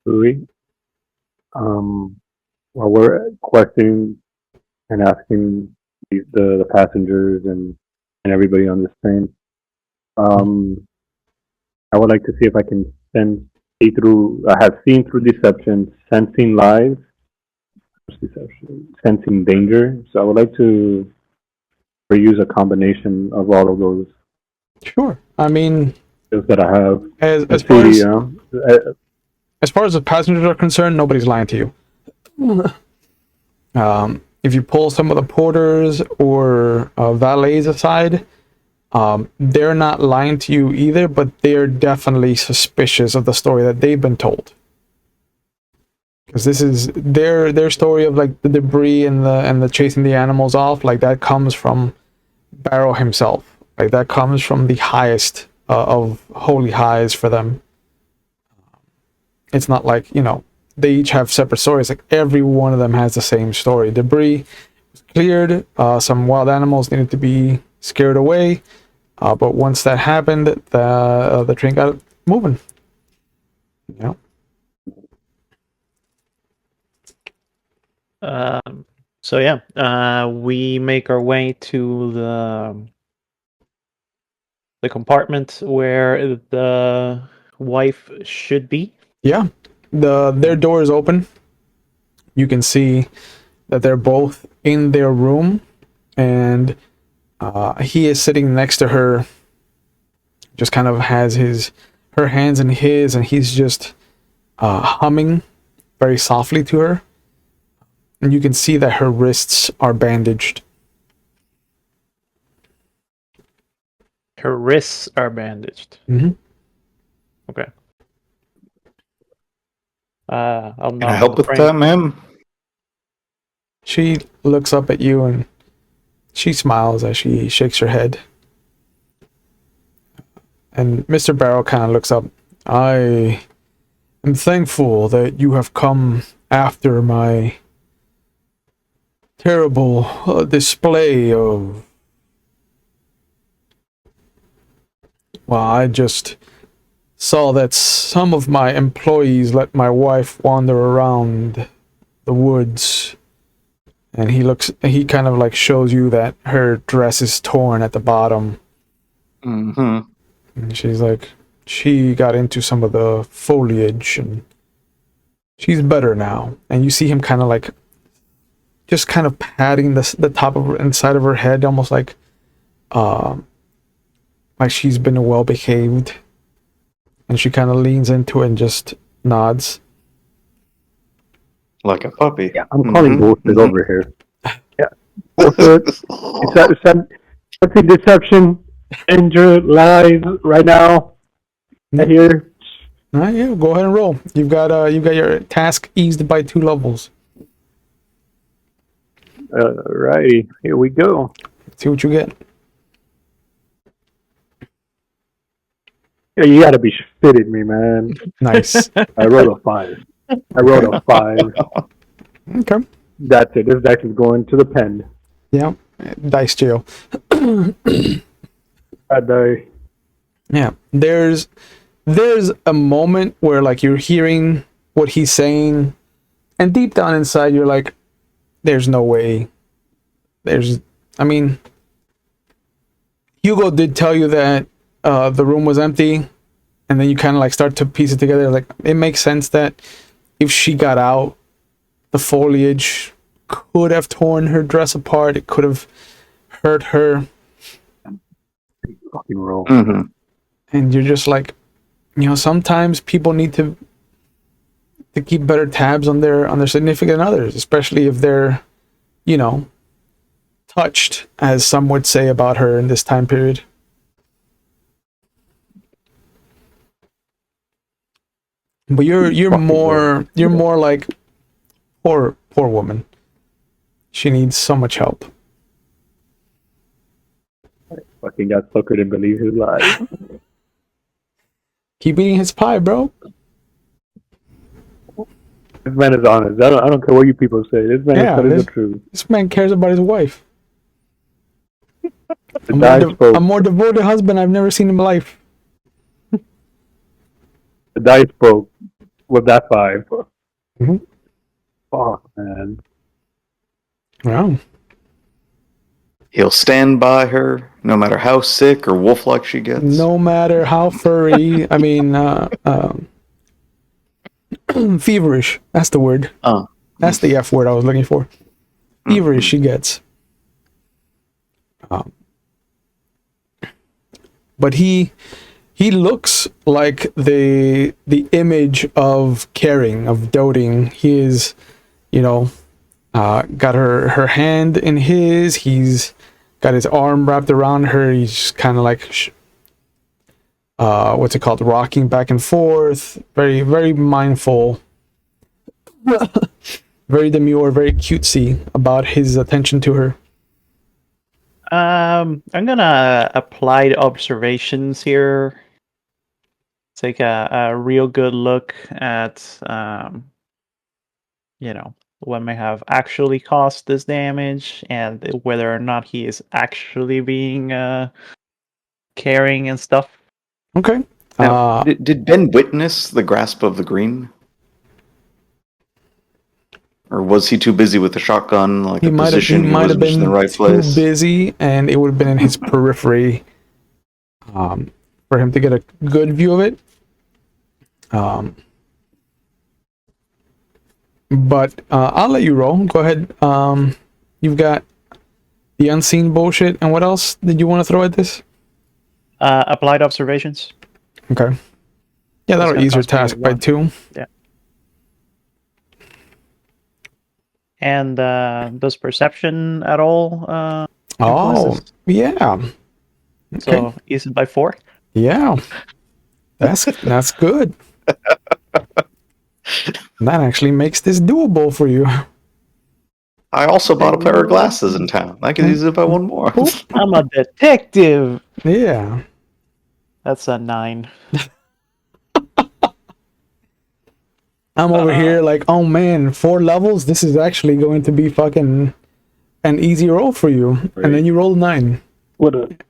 Louis, while we're questioning and asking the passengers and everybody on this train, I would like to see if I can I have seen through deception, sensing lies, sensing danger. So I would like to use a combination of all of those. Sure. I mean, that I have. As far as the passengers are concerned, nobody's lying to you. If you pull some of the porters or valets aside, they're not lying to you either, but they're definitely suspicious of the story that they've been told. Because this is their story of like the debris and the chasing the animals off, like that comes from Barrow himself. Like that comes from the highest of holy highs for them. It's not like, they each have separate stories. Like every one of them has the same story. Debris was cleared. Some wild animals needed to be scared away. But once that happened, the train got moving. Yeah. We make our way to the compartment where the wife should be. Yeah, their door is open. You can see that they're both in their room, and he is sitting next to her. Just kind of has her hands in his, and he's just humming very softly to her. And you can see that her wrists are bandaged. Her wrists are bandaged. Mm-hmm. Okay. I'll Can I help with that, ma'am? She looks up at you and she smiles as she shakes her head. And Mr. Barrow kind of looks up. I am thankful that you have come after my terrible display of... Well, I just saw that some of my employees let my wife wander around the woods. And he kind of like shows you that her dress is torn at the bottom. Mm-hmm. And she's like, she got into some of the foliage and she's better now. And you see him kind of like, just kind of patting the top of her, inside of her head, almost like she's been well behaved. And she kind of leans into it and just nods. Like a puppy. Yeah, I'm calling bullshit over here. Yeah. Bullshit. It's deception, injure, lies right now. I hear. All right, yeah, go ahead and roll. You've got your task eased by 2 levels. Alrighty, here we go. See what you get. Yeah, you gotta be shitting me, man. Nice. I rolled a 5. Okay. That's it. This dice is going to the pen. Yeah. Dice jail. Bad die. Yeah. There's a moment where like you're hearing what he's saying, and deep down inside you're like, there's no way. I mean, Hugo did tell you that the room was empty, and then you kind of like start to piece it together. Like, it makes sense that if she got out, the foliage could have torn her dress apart. It could have hurt her. Fucking roll. Mm-hmm. And you're just like, sometimes people need to keep better tabs on their significant others, especially if they're, touched, as some would say about her in this time period. But you're more like poor woman. She needs so much help. Fucking got suckered and believe his lies. Keep eating his pie, bro. This man is honest. I don't care what you people say. This man is telling the truth. This man cares about his wife. A more devoted husband I've never seen in my life. The dice broke with that 5. Mm-hmm. Fuck, man. Wow. He'll stand by her no matter how sick or wolf-like she gets. No matter how furry. I mean, feverish. That's the word. That's the F word I was looking for. Feverish she gets. But he looks like the image of caring, of doting. He is, got her hand in his. He's got his arm wrapped around her. He's kind of like, what's it called? Rocking back and forth. Very, very mindful. Very demure, very cutesy about his attention to her. I'm gonna apply the observations here. Take a real good look at, what may have actually caused this damage and whether or not he is actually being caring and stuff. Okay. Now, did Ben witness the grasp of the green? Or was he too busy with the shotgun, like the position he wasn't in the right place? Too busy, and it would have been in his periphery for him to get a good view of it. But I'll let you roll. Go ahead. You've got the unseen bullshit, and what else did you want to throw at this? Applied observations. Okay. Yeah, that'll ease your task by 2. Yeah. And does perception at all? Yeah. Okay. So ease it by 4. Yeah, that's good. That actually makes this doable for you. I also bought a pair of glasses in town. I can use it by 1 more. I'm a detective. Yeah. That's a 9. I'm over here like, oh man, 4 levels? This is actually going to be fucking an easy roll for you. Right. And then you roll 9.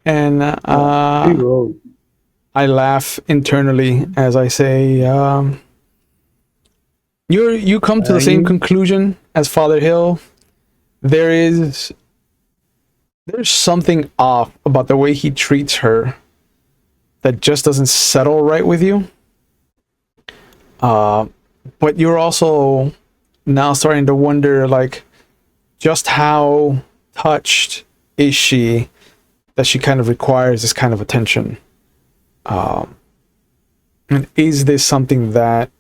And I laugh internally as I say, you come to the same conclusion as Father Hill. There's something off about the way he treats her that just doesn't settle right with you. But you're also now starting to wonder, like, just how touched is she that she kind of requires this kind of attention? And is this something that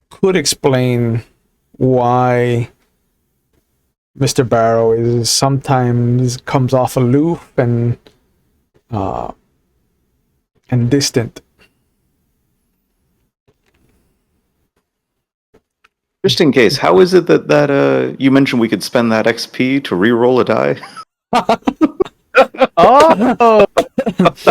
could explain why Mr. Barrow is sometimes comes off aloof and distant? Just in case, how is it that you mentioned we could spend that XP to re-roll a die? Oh, yes,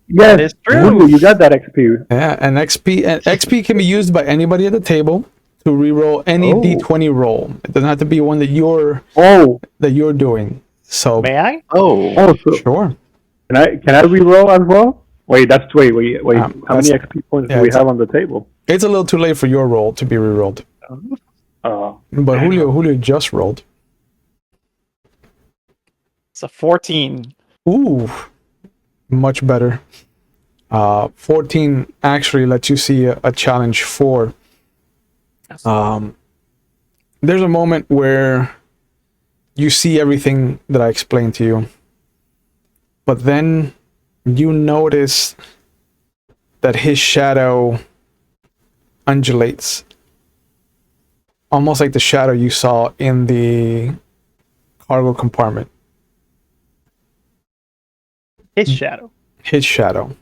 that is true. You got that XP. Yeah, and XP can be used by anybody at the table to re-roll any D20 roll. It doesn't have to be one that you're doing. So may I? Sure. Can I re-roll as well? Wait. How many XP points do we have on the table? It's a little too late for your roll to be re-rolled. But Julio just rolled. It's a 14. Ooh, much better. 14 actually lets you see a challenge 4. There's a moment where you see everything that I explained to you. But then you notice that his shadow undulates, almost like the shadow you saw in the cargo compartment. His shadow. His shadow.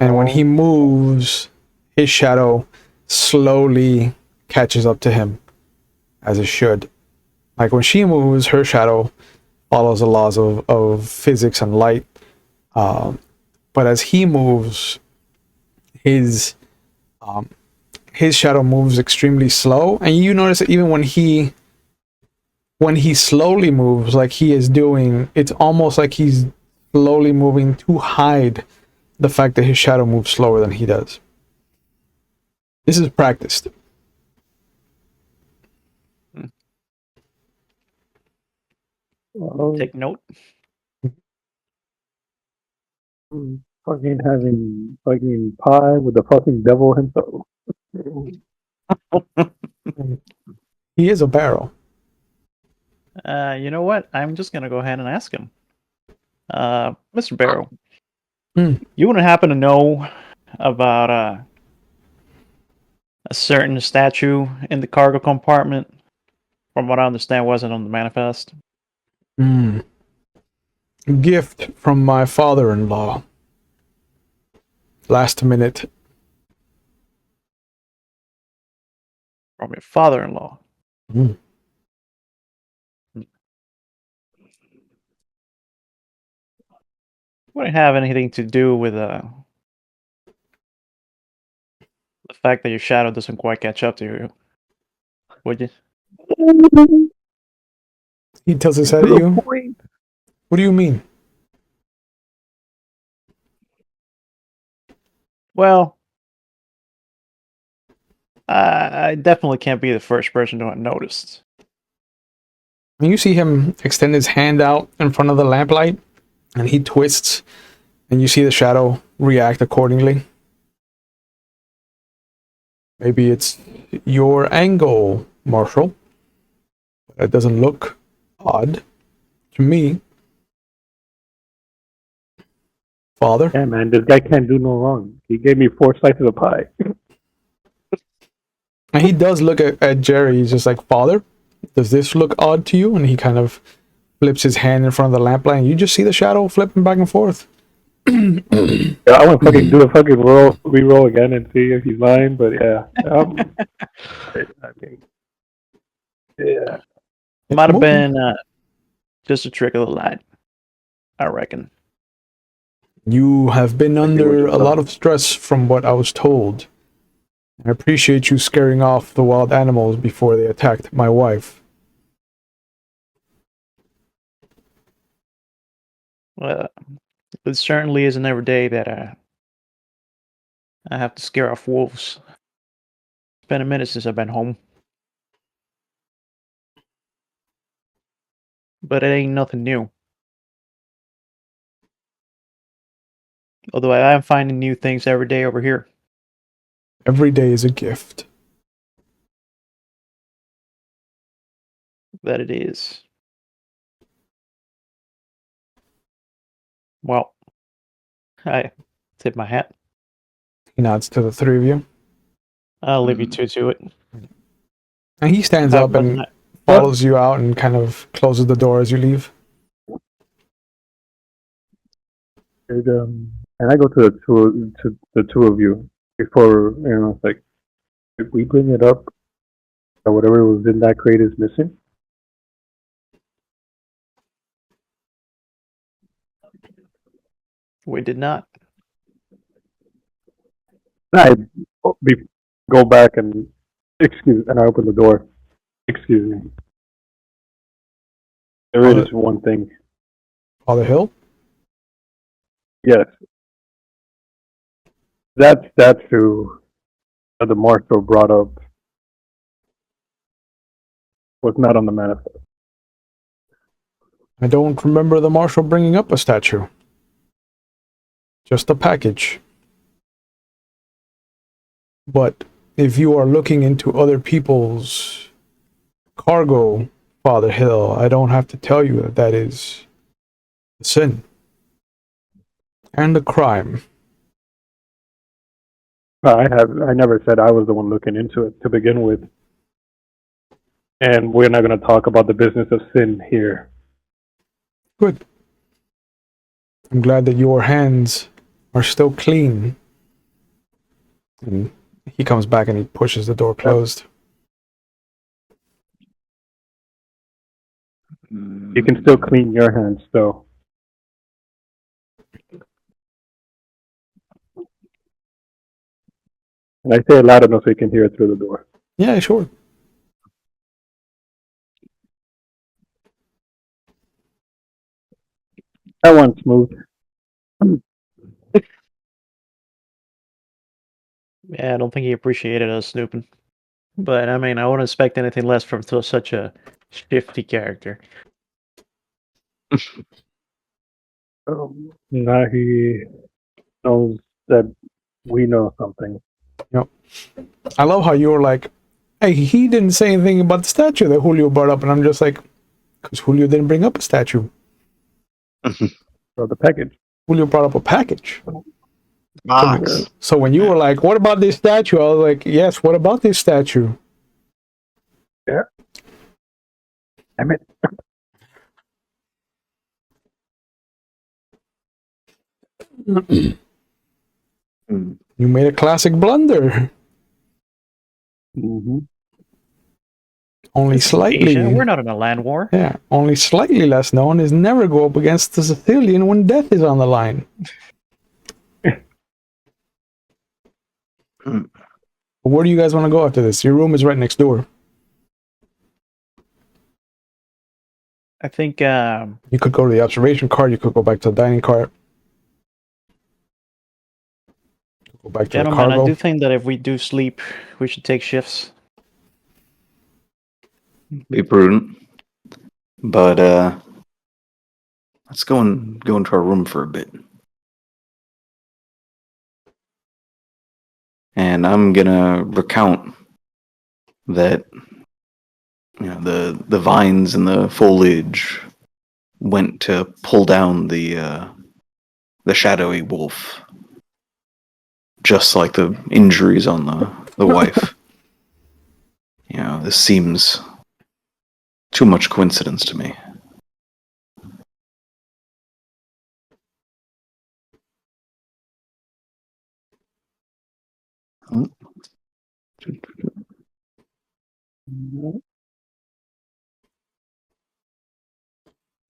And when he moves, his shadow slowly catches up to him, as it should. Like when she moves, her shadow follows the laws of physics and light. But as he moves, his shadow moves extremely slow, and you notice that even when he slowly moves, like he is doing, it's almost like he's slowly moving to hide the fact that his shadow moves slower than he does. This is practiced. Take note. Fucking having fucking pie with the fucking devil himself. He is a barrel. You know what? I'm just gonna go ahead and ask him. Mr. Barrow, you wouldn't happen to know about a certain statue in the cargo compartment? From what I understand, wasn't on the manifest. Gift from my father-in-law. Last minute. From your father-in-law. Wouldn't have anything to do with the fact that your shadow doesn't quite catch up to you, would you? He tilts his head at you. What do you mean? Well, I definitely can't be the first person to have noticed. You see him extend his hand out in front of the lamplight, and he twists, and you see the shadow react accordingly. Maybe it's your angle, Marshall. That doesn't look odd to me. Father? Yeah, man, this guy can't do no wrong. He gave me 4 slices of pie. And he does look at Jerry. He's just like, Father, does this look odd to you? And he kind of flips his hand in front of the lamplight, and you just see the shadow flipping back and forth. Yeah, I want to fucking do a fucking re-roll again and see if he's lying, but yeah. I mean, yeah. Might have been just a trick of the light, I reckon. You have been under a lot of stress from what I was told. I appreciate you scaring off the wild animals before they attacked my wife. Well, it certainly isn't every day that I have to scare off wolves. It's been a minute since I've been home. But it ain't nothing new. Although I am finding new things every day over here. Every day is a gift. That it is. Well, I tip my hat. He nods to the three of you. I'll leave you two to it. And he stands up and follows you out and kind of closes the door as you leave. And I go to the two of you before, it's like, if we bring it up that whatever was in that crate is missing. We did not. I go back and I open the door. Excuse me. There is one thing. Father Hill? Yes. That's who the marshal brought up. Was not on the manifest. I don't remember the marshal bringing up a statue. Just a package. But if you are looking into other people's cargo Father Hill, I don't have to tell you that that is a sin and a crime. I never said I was the one looking into it to begin with. And we're not going to talk about the business of sin here. Good. I'm glad that your hands are still clean. And he comes back and he pushes the door closed. You can still clean your hands, though. And I say it loud enough so you can hear it through the door. Yeah, sure. That one's smooth. Yeah, I don't think he appreciated us snooping. But I mean, I wouldn't expect anything less from such a shifty character. Now he knows that we know something. Yep. I love how you were like, hey, he didn't say anything about the statue that Julio brought up. And I'm just like, because Julio didn't bring up a statue. So the package. Julio brought up a package. Box. So when you were like, what about this statue? I was like, yes, what about this statue? Yeah. I mean, You made a classic blunder. mm-hmm. Only It's slightly. Asia. We're not in a land war. Yeah, only slightly less known is never go up against the Sicilian when death is on the line. Where do you guys want to go after this? Your room is right next door. I think You could go to the observation cart. You could go back to the dining cart. Go back to gentlemen, the cargo. I do think that if we do sleep, we should take shifts. Be prudent. But let's go into our room for a bit. And I'm gonna recount that the vines and the foliage went to pull down the shadowy wolf, just like the injuries on the wife. This seems too much coincidence to me.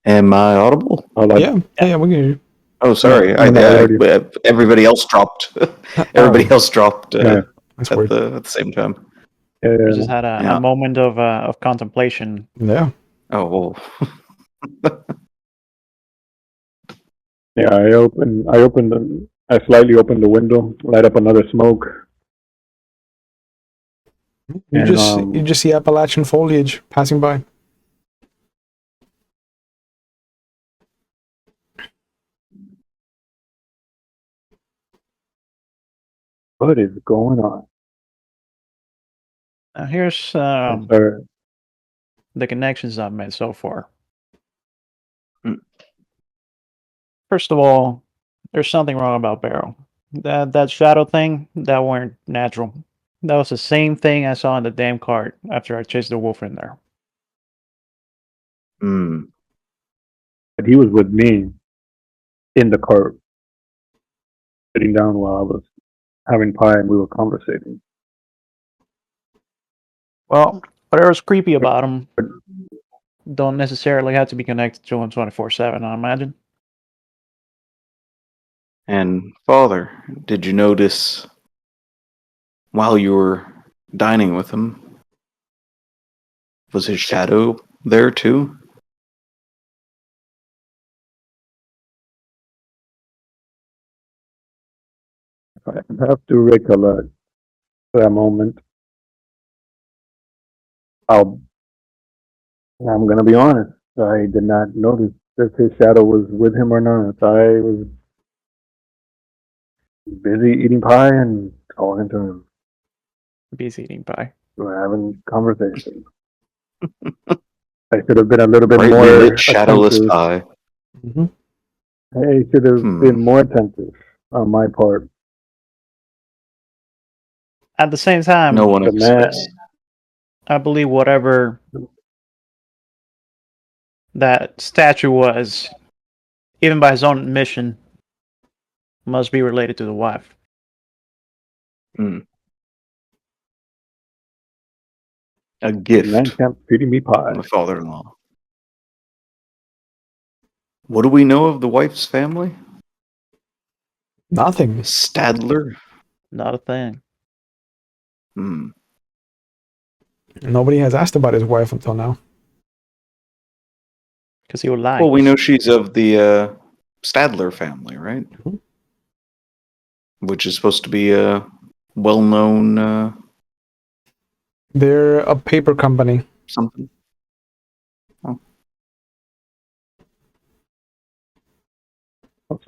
Am I audible? Yeah, we can hear you. Oh, sorry. Everybody else dropped. Everybody else dropped at That's weird. the same time. We just had a moment of contemplation. Yeah. Oh, well. Yeah, I slightly opened the window, light up another smoke. You just see Appalachian foliage passing by. What is going on? Now here's Sir. the connections I've made so far. Hmm. First of all, there's something wrong about Barrow. That shadow thing, that weren't natural. That was the same thing I saw in the damn cart after I chased the wolf in there. But he was with me in the cart, sitting down while I was having pie and we were conversating. Well, whatever's creepy about him don't necessarily have to be connected to him 24/7, I imagine. And Father, did you notice while you were dining with him, was his shadow there too? I have to recollect that moment. I'm going to be honest. I did not notice if his shadow was with him or not. I was busy eating pie and talking to him. Busy eating pie. We were having conversations. I should have been a little bit Brightly more lit, shadowless attentive. eye. Mm-hmm. I should have been more attentive on my part. At the same time, No one The man, expects. I believe whatever that statue was, even by his own admission, must be related to the wife. A the gift man can't feeding me pie. from the father-in-law. What do we know of the wife's family? Nothing. Stadler? Not a thing. Nobody has asked about his wife until now. Because he would lie. Well, we know she's of the Stadler family, right? Mhm. Which is supposed to be a well-known They're a paper company. something.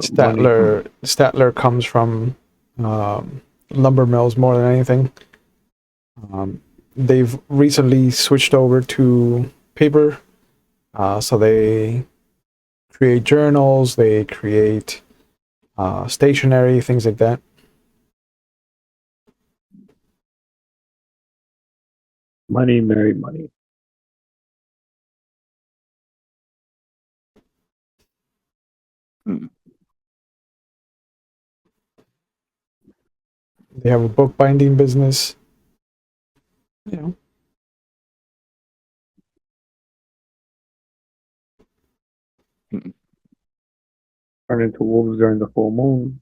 Statler comes from lumber mills more than anything. They've recently switched over to paper, so they create journals, they create stationery, things like that. Money, marry money. They have a bookbinding business. You know. Turn into wolves during the full moon.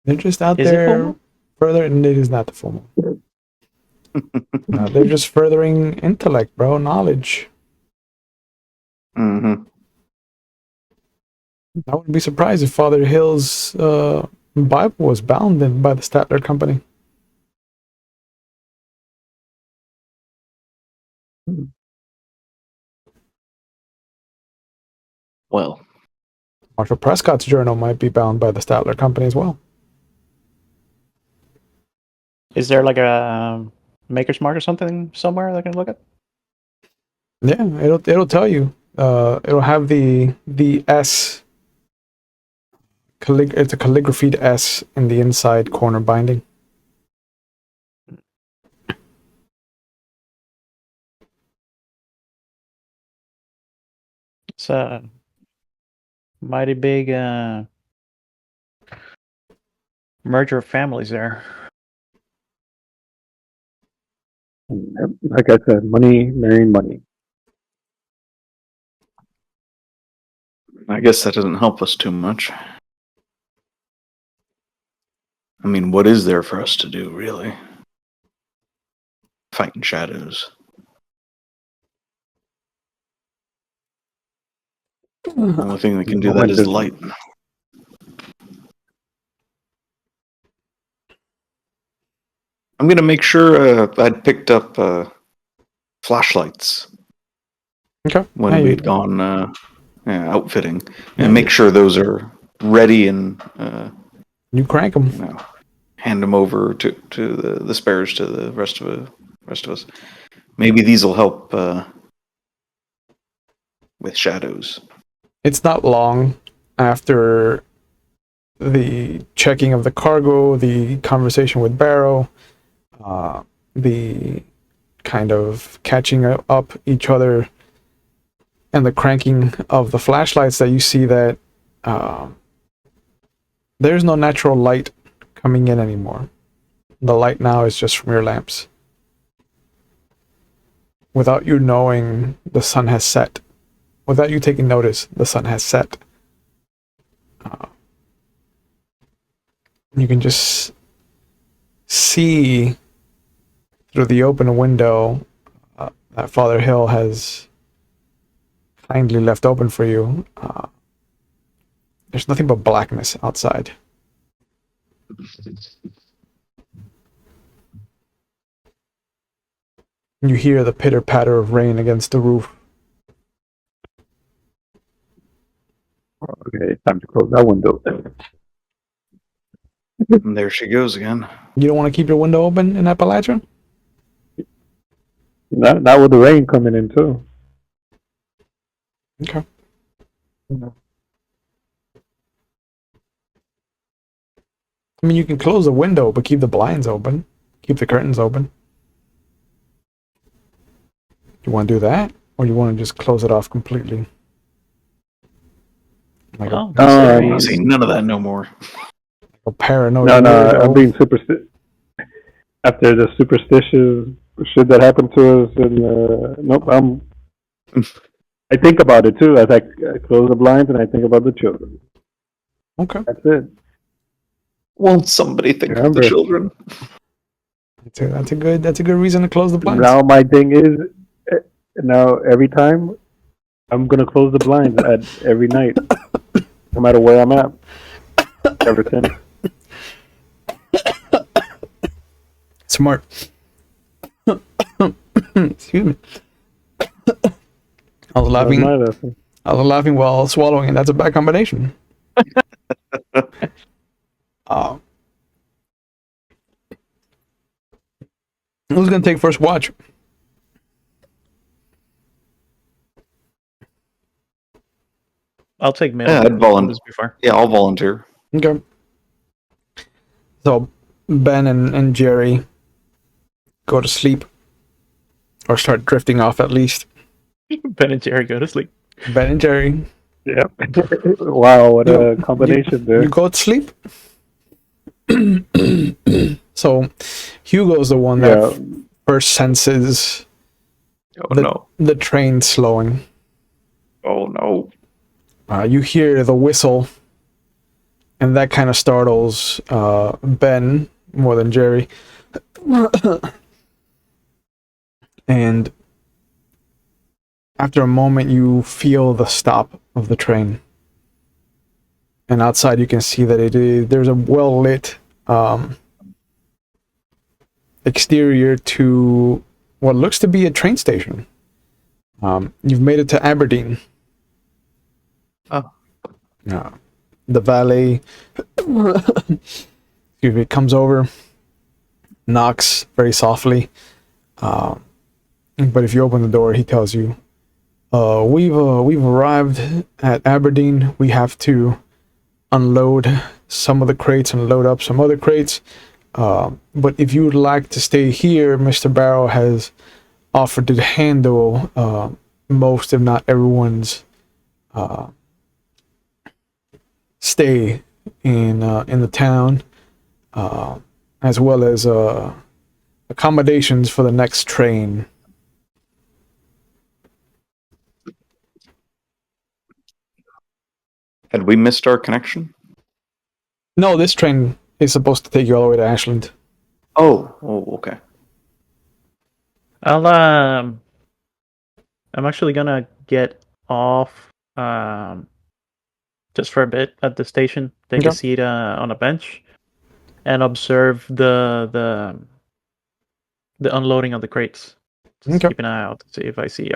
They're just out Is it full there moon? further, and it is not the full moon. No, they're just furthering intellect, bro, knowledge. Mm-hmm. I wouldn't be surprised if Father Hill's Bible was bound in by the Statler Company. Well, Marshall Prescott's journal might be bound by the Statler Company as well. Is there like a Maker's Mark or something somewhere that I can look at? Yeah, it'll tell you. It'll have the S. It's a calligraphied S in the inside corner binding. It's a mighty big merger of families there. Like I said, money, marrying money. I guess that doesn't help us too much. I mean, what is there for us to do, really? Fighting shadows. The only thing that can do that is light. I'm gonna make sure I'd picked up flashlights. Okay. When we'd gone outfitting, and make sure those are ready and you crank them. You know, hand them over to the spares to the rest of us. Maybe these will help with shadows. It's not long after the checking of the cargo, the conversation with Barrow, the kind of catching up each other, and the cranking of the flashlights that you see that there's no natural light coming in anymore. The light now is just from your lamps. Without you knowing, the sun has set. Without you taking notice, the sun has set. You can just see through the open window that Father Hill has kindly left open for you. There's nothing but blackness outside. You hear the pitter-patter of rain against the roof. Okay, it's time to close that window. And there she goes again. You don't want to keep your window open in Appalachia? Not with the rain coming in too. Okay. I mean, you can close the window, but keep the blinds open. Keep the curtains open. You want to do that? Or you want to just close it off completely? Like See, none of that no more. A paranoid. No, I'm being superstitious. After the superstitious shit that happened to us, and nope, I think about it too. As I close the blinds and I think about the children. Okay, that's it. Won't somebody think of the children? That's a good reason to close the blinds. Now my thing is, now every time I'm gonna close the blinds at every night, no matter where I'm at. Ever since. Smart. Excuse me. I was laughing while swallowing, and that's a bad combination. Who's gonna take first watch? I'll take middle. Yeah, I'd volunteer. Yeah, I'll volunteer. Okay. So Ben and Jerry go to sleep, or start drifting off at least. Ben and Jerry go to sleep. Ben and Jerry. Yeah. Wow, what a combination there. You go to sleep. So Hugo's the one that first senses the train slowing. Oh no. You hear the whistle, and that kind of startles Ben more than Jerry. And after a moment, you feel the stop of the train. And outside, you can see that there's a well-lit exterior to what looks to be a train station. You've made it to Aberdeen. Oh. The valet excuse me, comes over, knocks very softly. But if you open the door, he tells you, we've arrived at Aberdeen. We have to unload some of the crates and load up some other crates. But if you would like to stay here, Mr. Barrow has offered to handle most, if not everyone's, stay in the town, as well as accommodations for the next train. Had we missed our connection? No, this train is supposed to take you all the way to Ashland. Oh, okay. I'm actually gonna get off just for a bit at the station, take a seat on a bench, and observe the unloading of the crates. Just keep an eye out to see if I see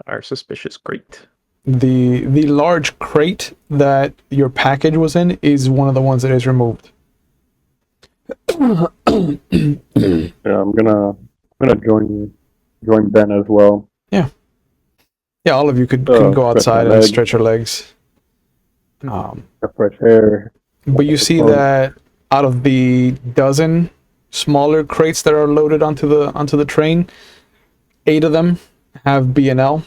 our suspicious crate. The large crate that your package was in is one of the ones that is removed. Yeah, I'm gonna join Ben as well. Yeah, all of you could go outside and stretch your legs. Fresh air. But you see that out of the dozen smaller crates that are loaded onto the train, 8 of them have B&L.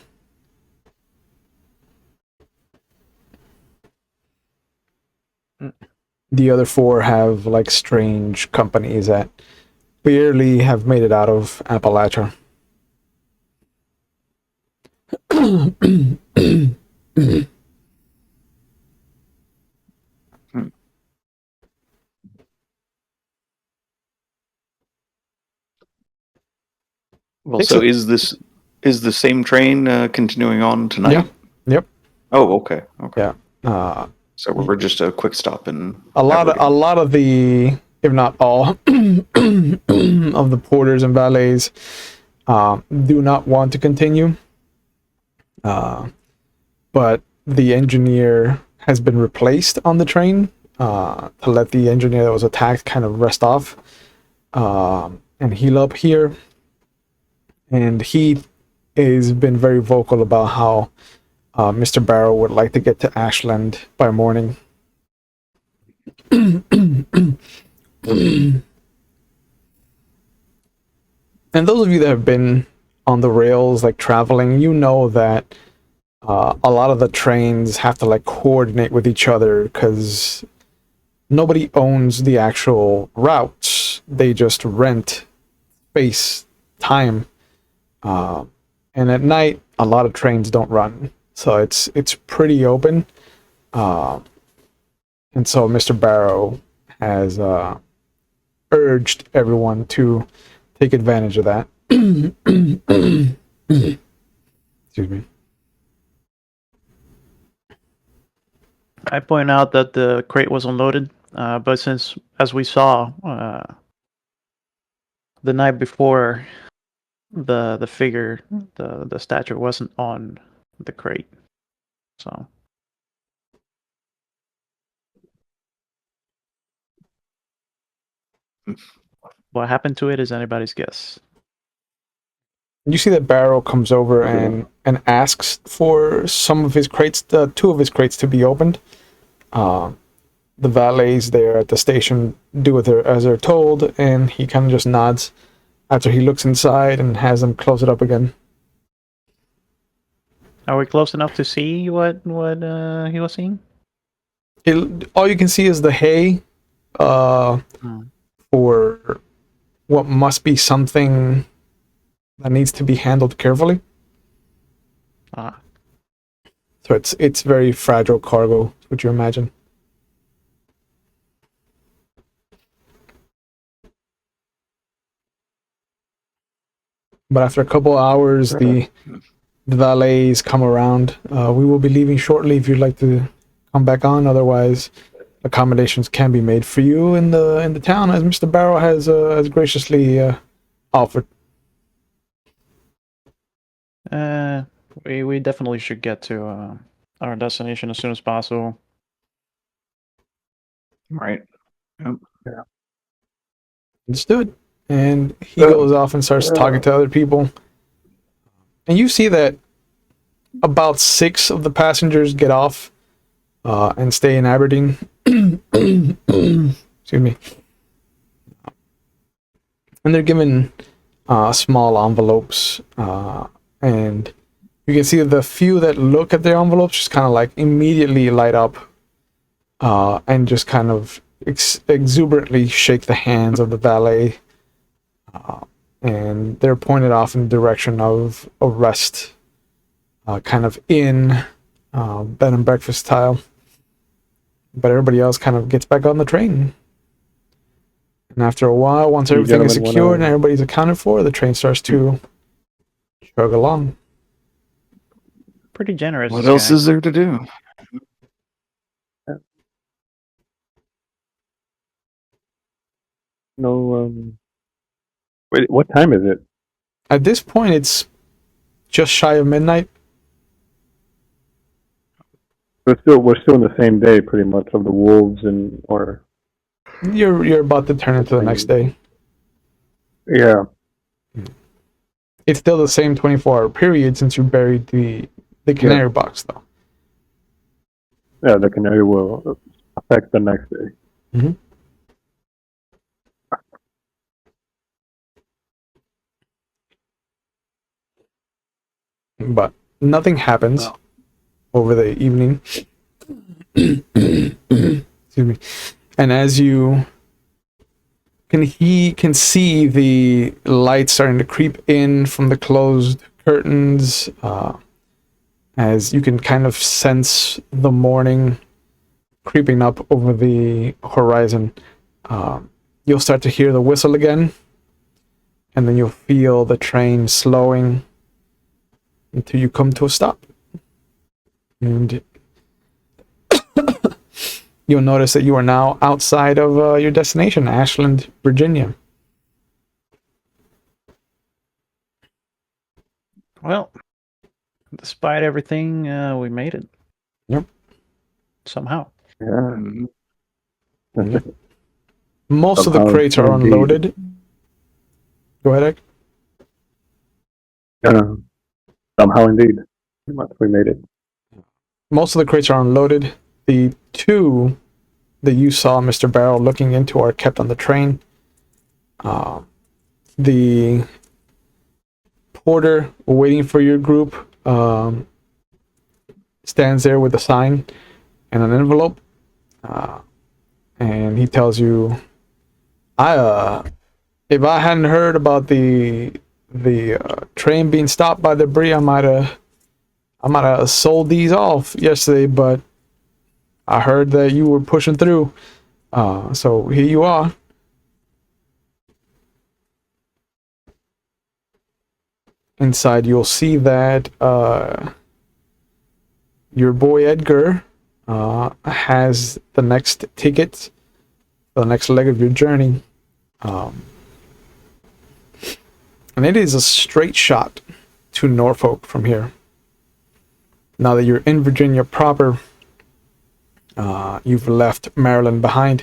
The other 4 have like strange companies that barely have made it out of Appalachia. Well, so is the same train continuing on tonight? Yeah. Yep. Oh, okay. Yeah. So we're just a quick stop in a lot of the, if not all, of the porters and valets do not want to continue. But the engineer has been replaced on the train to let the engineer that was attacked kind of rest off and heal up here. and he has been very vocal about how Mr. Barrow would like to get to Ashland by morning. And those of you that have been on the rails, like traveling, you know that a lot of the trains have to like coordinate with each other because nobody owns the actual routes. They just rent space, time, and at night a lot of trains don't run, so it's pretty open. And so Mr. Barrow has urged everyone to take advantage of that. Excuse me. I point out that the crate was unloaded, but since, as we saw the night before, the figure, the statue wasn't on the crate, so. What happened to it is anybody's guess. You see that Barrow comes over and asks for some of his crates, two of his crates, to be opened. The valets there at the station do as they're told, and he kind of just nods after he looks inside and has them close it up again. Are we close enough to see what he was seeing? All you can see is the hay for what must be something that needs to be handled carefully. So it's very fragile cargo, would you imagine? But after a couple hours, the valets come around. We will be leaving shortly if you'd like to come back on. Otherwise, accommodations can be made for you in the town, as Mr. Barrow has graciously offered. We definitely should get to our destination as soon as possible. Right. Yep. Yeah. Let's do it. And he goes off and starts talking to other people. And you see that about 6 of the passengers get off and stay in Aberdeen. Excuse me. And they're given small envelopes. And you can see the few that look at their envelopes just kind of like immediately light up and just kind of exuberantly shake the hands of the valet. And they're pointed off in the direction of a rest, kind of inn, bed and breakfast style. But everybody else kind of gets back on the train. And after a while, once everything is secured and everybody's accounted for, the train starts to chug along. Pretty generous. What else is there to do? No. Wait, what time is it? At this point, it's just shy of midnight. We're still in the same day, pretty much, of the wolves or. You're about to turn into the next day. Yeah. It's still the same 24-hour period since you buried the canary box, though. Yeah, the canary will affect the next day. Mm-hmm. But nothing happens over the evening. Excuse me. And as you can see the light starting to creep in from the closed curtains, as you can kind of sense the morning creeping up over the horizon. You'll start to hear the whistle again, and then you'll feel the train slowing until you come to a stop. And you'll notice that you are now outside of your destination, Ashland, Virginia. Well, despite everything, we made it. Yep. Somehow. Yeah. Most of the crates are unloaded. Go ahead, Egg. Somehow, indeed, we made it. Most of the crates are unloaded. The two that you saw Mr. Barrel looking into are kept on the train. The porter waiting for your group stands there with a sign and an envelope, and he tells you, if I hadn't heard about the train being stopped by debris, I might have sold these off yesterday, but I heard that you were pushing through, so here you are. Inside, you'll see that your boy Edgar has the next ticket, the next leg of your journey, and it is a straight shot to Norfolk from here. Now that you're in Virginia proper, you've left Maryland behind.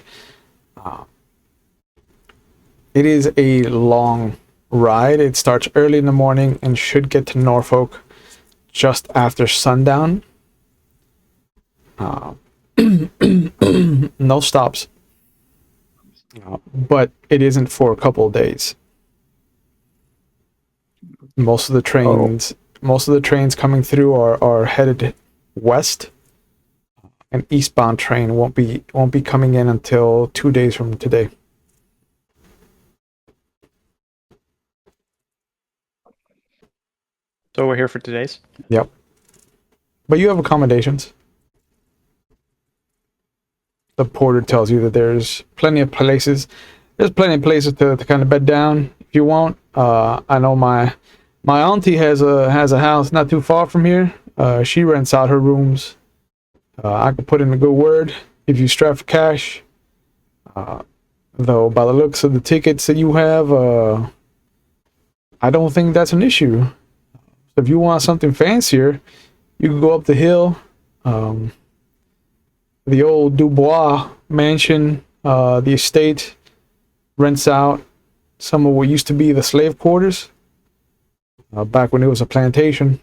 It is a long ride. It starts early in the morning and should get to Norfolk just after sundown. No stops, but it isn't for a couple of days. Most of the trains coming through are headed west. An eastbound train won't be coming in until 2 days from today. So we're here for today's? Yep. But you have accommodations. The porter tells you that there's plenty of places. There's plenty of places to kind of bed down if you want. I know my auntie has a house not too far from here. She rents out her rooms. I could put in a good word if you strap for cash. Though by the looks of the tickets that you have, I don't think that's an issue. If you want something fancier, you can go up the hill. The old Dubois mansion, the estate, rents out some of what used to be the slave quarters, back when it was a plantation.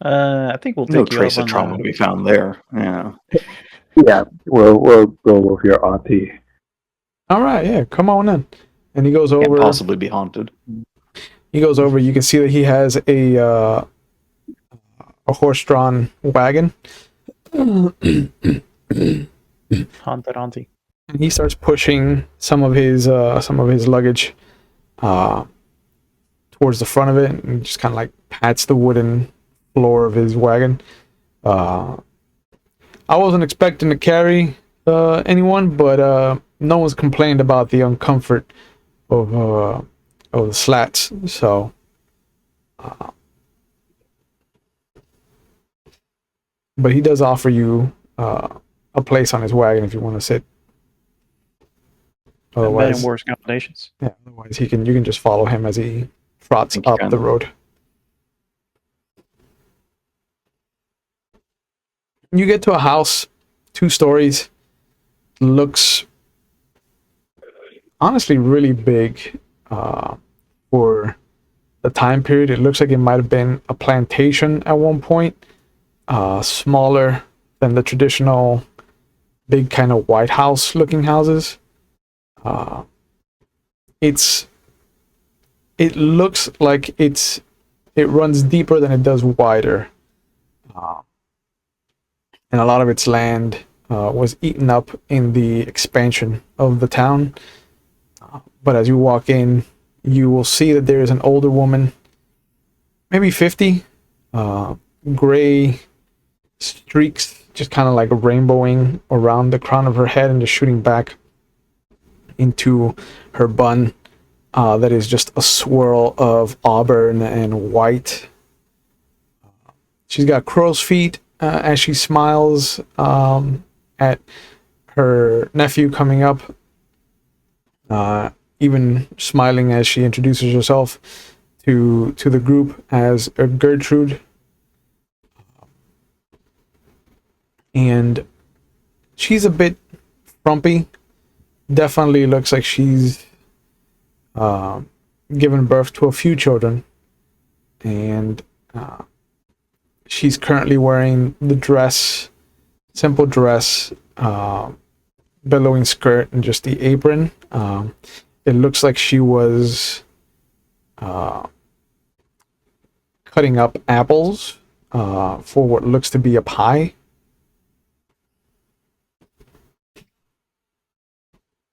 I think we'll take No you trace up of on trauma to be found there. Yeah. Yeah, we'll go with your auntie. All right, yeah, come on in. And he goes Can't over. possibly be haunted. He goes over. You can see that he has a horse-drawn wagon. Haunted auntie. And he starts pushing some of his luggage towards the front of it, and just kind of like pats the wooden floor of his wagon. I wasn't expecting to carry anyone, but no one's complained about the uncomfort of the slats. So, but he does offer you a place on his wagon if you want to sit. Otherwise, in worse combinations. Yeah. Otherwise, you can just follow him as he trots up the road. You get to a house, 2 stories. Looks honestly really big for the time period. It looks like it might have been a plantation at one point. Smaller than the traditional big kind of White House looking houses. It looks like it runs deeper than it does wider. And a lot of its land was eaten up in the expansion of the town. But as you walk in, you will see that there is an older woman, maybe 50, gray streaks, just kind of like rainbowing around the crown of her head and just shooting back into her bun. That is just a swirl of auburn and white. She's got crow's feet as she smiles at her nephew coming up, even smiling as she introduces herself to the group as Gertrude. And she's a bit frumpy. Definitely looks like she's given birth to a few children, and she's currently wearing the dress, simple dress, billowing skirt, and just the apron. It looks like she was cutting up apples for what looks to be a pie.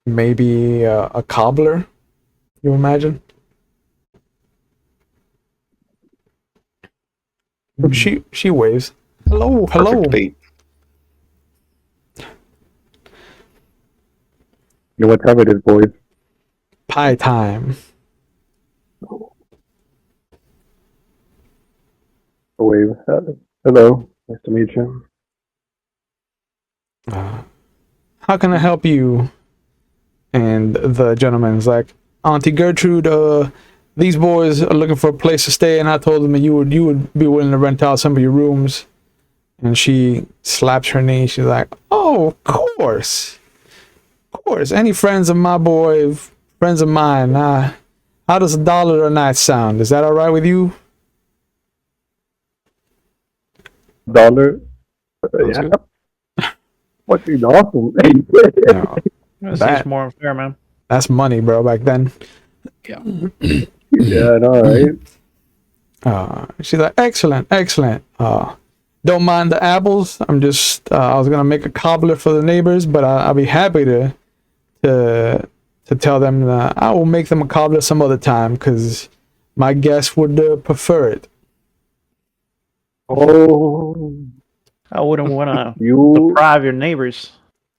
Maybe a cobbler, you imagine? She waves. Hello. Perfect bait. You know what time it is, boys? Pie time. Wave. Hello. Nice to meet you. How can I help you? And the gentleman's like, Auntie Gertrude, these boys are looking for a place to stay, and I told them that you would be willing to rent out some of your rooms. And she slaps her knee. She's like, oh, of course. Any friends of my boy, friends of mine. How does $1 a night sound? Is that all right with you? $1? Yeah. What's awesome? No, That seems more unfair, man. that's money, bro. Back then. Yeah. Yeah, I know, right? She's like, excellent. Don't mind the apples. I was gonna make a cobbler for the neighbors, but I'll be happy to tell them that I will make them a cobbler some other time because my guests would prefer it. Oh, I wouldn't want to you deprive your neighbors.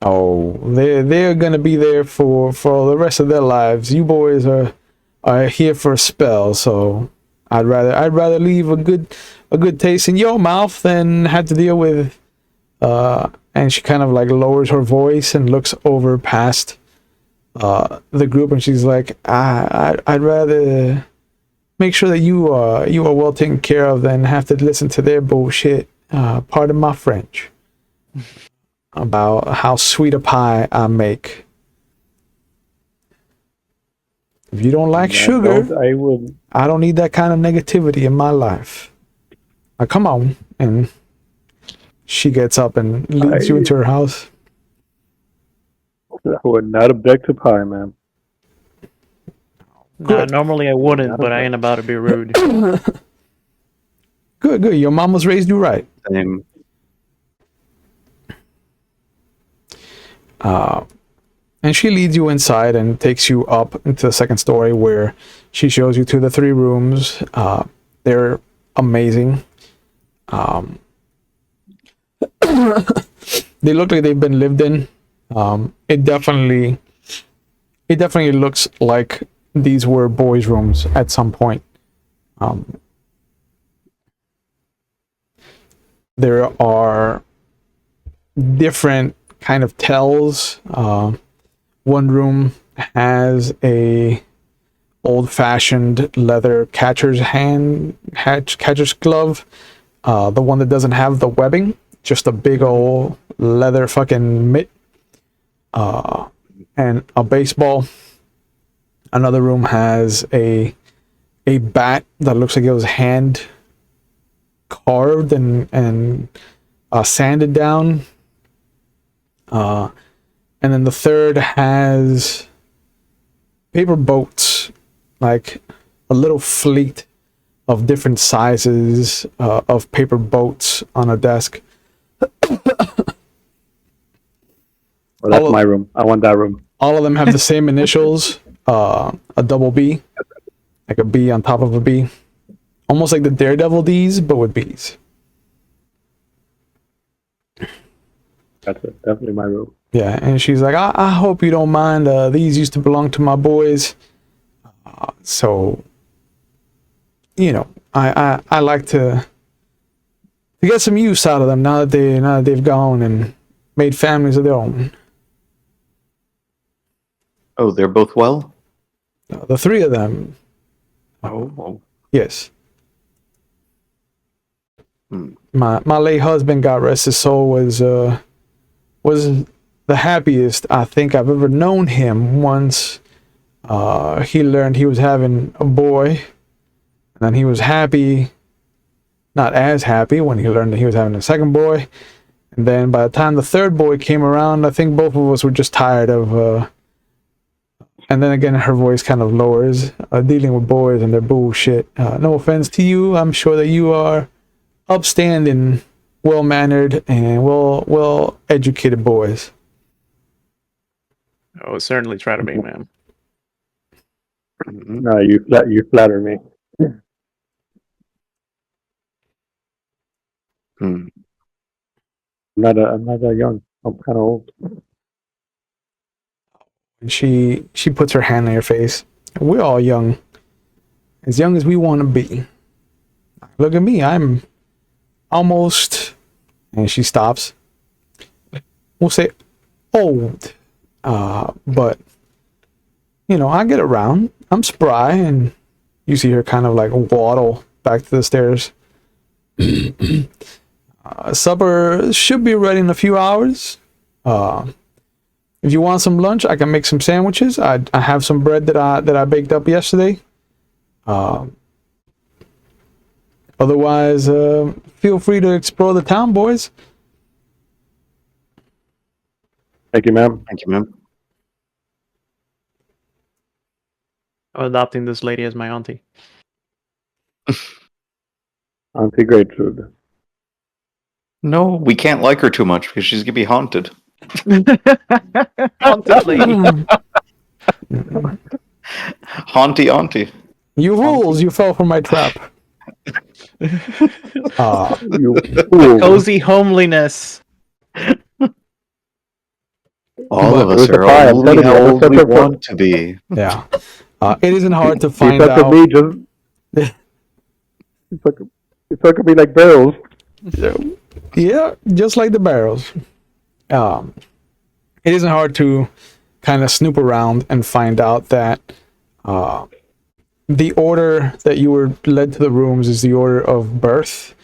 Oh, they're gonna be there for the rest of their lives. You boys are here for a spell, so I'd rather leave a good taste in your mouth than have to deal with. And she kind of like lowers her voice and looks over past the group, and she's like, I'd rather make sure that you are well taken care of than have to listen to their bullshit. Pardon my French. About how sweet a pie I make. If you don't like sugar, I don't need that kind of negativity in my life. Now, come on. And she gets up and leads you into her house. I would not object to pie, man. Nah, normally I wouldn't, but I ain't about to be rude. Good. Your mama's raised you right. Same. And she leads you inside and takes you up into the second story where she shows you to the 3 rooms. They're amazing. They look like they've been lived in. It definitely looks like these were boys' rooms at some point. There are different kind of tells. One room has a old-fashioned leather catcher's glove. The one that doesn't have the webbing, just a big old leather fucking mitt, and a baseball. Another room has a bat that looks like it was hand carved and sanded down. And then the third has paper boats, like a little fleet of different sizes of paper boats on a desk. Well, that's my room. I want that room. All of them have the same initials, a double B, like a B on top of a B. Almost like the Daredevil D's, but with B's. That's it. Definitely my room. Yeah, and she's like, I hope you don't mind. These used to belong to my boys. So, you know, I like to get some use out of them now that they've gone and made families of their own. Oh, they're both well? The 3 of them. Oh. Yes. Hmm. My late husband, God rest his soul, was the happiest I think I've ever known him once he learned he was having a boy, and then he was happy, not as happy when he learned that he was having a second boy. And then by the time the third boy came around, I think both of us were just tired of, and then again, her voice kind of lowers, dealing with boys and their bullshit. No offense to you, I'm sure that you are upstanding, well-mannered, and well-educated boys. I would certainly try to be, ma'am. No, you flatter me. Hmm. I'm not that young. I'm kind of old. And she puts her hand on your face. We're all young as we want to be. Look at me, I'm almost, and she stops. We'll say old, but you know, I get around. I'm spry, and you see her kind of like waddle back to the stairs. Supper should be ready in a few hours. If you want some lunch, I can make some sandwiches. I have some bread that I baked up yesterday. Otherwise, feel free to explore the town, boys. Thank you, ma'am. Thank you, ma'am. I'm adopting this lady as my auntie. Auntie Gertrude. No, we can't like her too much because she's gonna be haunted. Haunted lady. Haunty auntie. You fools! You fell for my trap. You fool. Cozy homeliness. All But of us with the are pie, I'm only telling you, how I'm old such we a want to be. Yeah. It isn't hard to You find suck at out. me, you suck at me like barrels. Yeah, just like the barrels. It isn't hard to kind of snoop around and find out that the order that you were led to the rooms is the order of birth.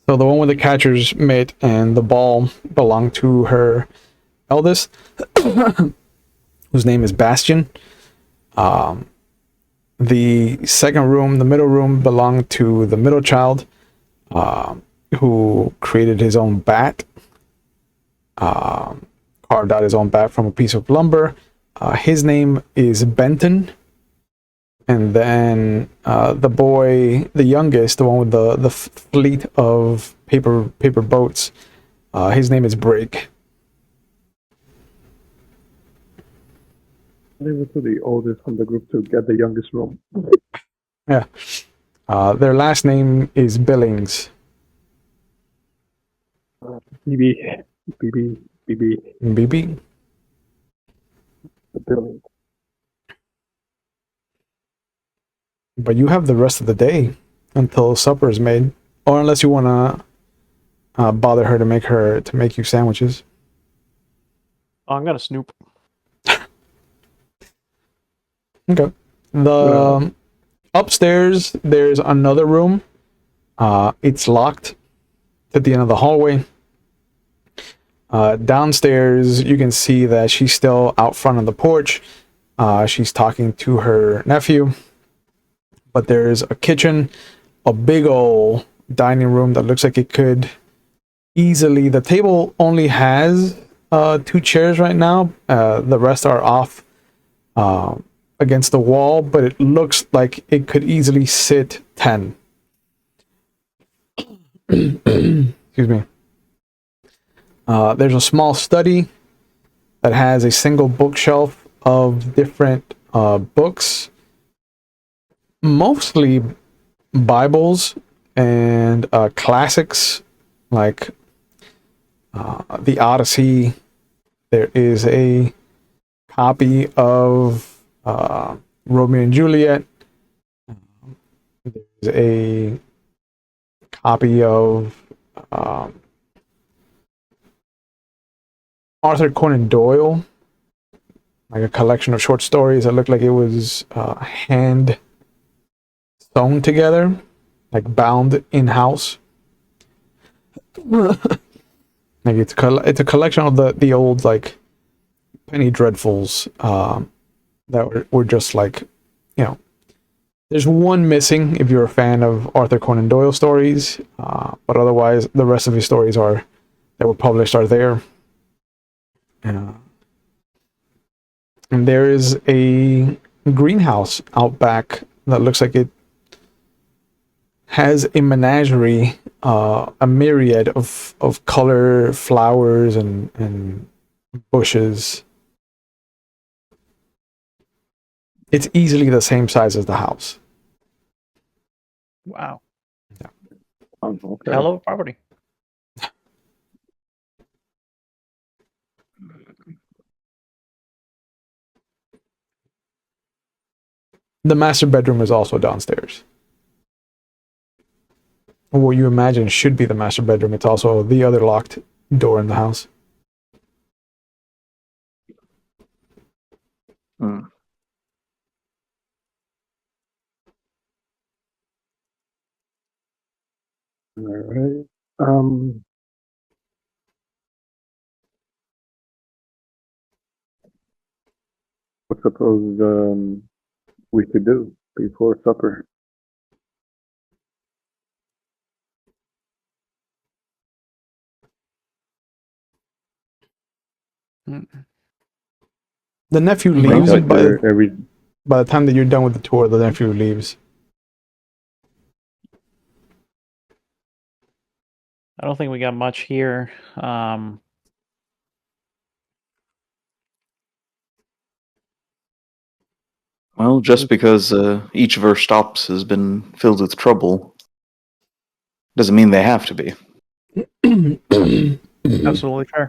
So the one with the catcher's mitt and the ball belonged to her eldest, whose name is Bastion. The second room, the middle room, belonged to the middle child, who created his own bat, carved out his own bat from a piece of lumber. His name is Benton. And then the boy, the youngest, the one with the fleet of paper boats, his name is Brig. They were the oldest from the group to get the youngest room. Yeah. Their last name is Billings. BB. BB. The building. But you have the rest of the day until supper is made, or unless you want to bother her to make you sandwiches. Oh, I'm gonna snoop. Okay. The upstairs, there's another room. It's locked at the end of the hallway. Downstairs, you can see that she's still out front on the porch. She's talking to her nephew. But there's a kitchen, a big old dining room that looks like it could easily... The table only has 2 chairs right now. The rest are off against the wall, but it looks like it could easily sit 10. Excuse me. There's a small study that has a single bookshelf of different books, mostly Bibles and classics like the Odyssey. There is a copy of Romeo and Juliet. There's a copy of Arthur Conan Doyle, like a collection of short stories that looked like it was hand sewn together, like bound in house. Like it's a collection of the old like penny dreadfuls that were just like, you know, there's one missing if you're a fan of Arthur Conan Doyle stories, but otherwise the rest of his stories that were published are there. And there is a greenhouse out back that looks like it has a menagerie, a myriad of color flowers and bushes. It's easily the same size as the house. Wow. Yeah. Okay. Hell of a property. The master bedroom is also downstairs. What you imagine should be the master bedroom. It's also the other locked door in the house. Hmm. All right. What suppose we could do before supper? Mm. The nephew Right, leaves Like every by the time that you're done with the tour. The nephew leaves. I don't think we got much here. Well, just because each of our stops has been filled with trouble doesn't mean they have to be. Absolutely fair.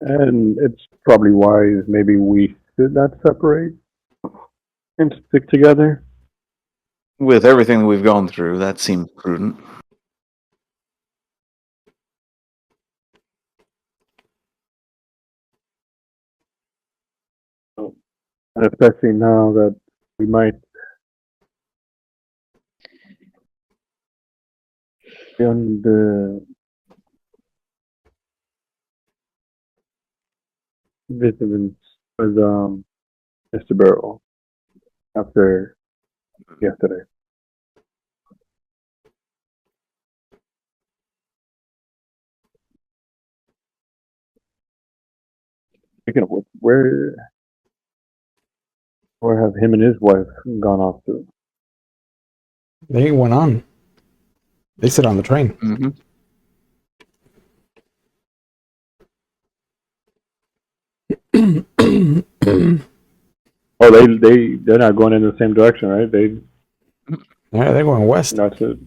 and it's probably wise maybe we should not separate and stick together. With everything that we've gone through, that seems prudent. And especially now that we might be on the vigilance with Mr. Burrow after yesterday. Speaking of which, where have him and his wife gone off to? They went on. They sit on the train. Mm-hmm. Oh, they're not going in the same direction, right? Yeah, they're going west. Not to.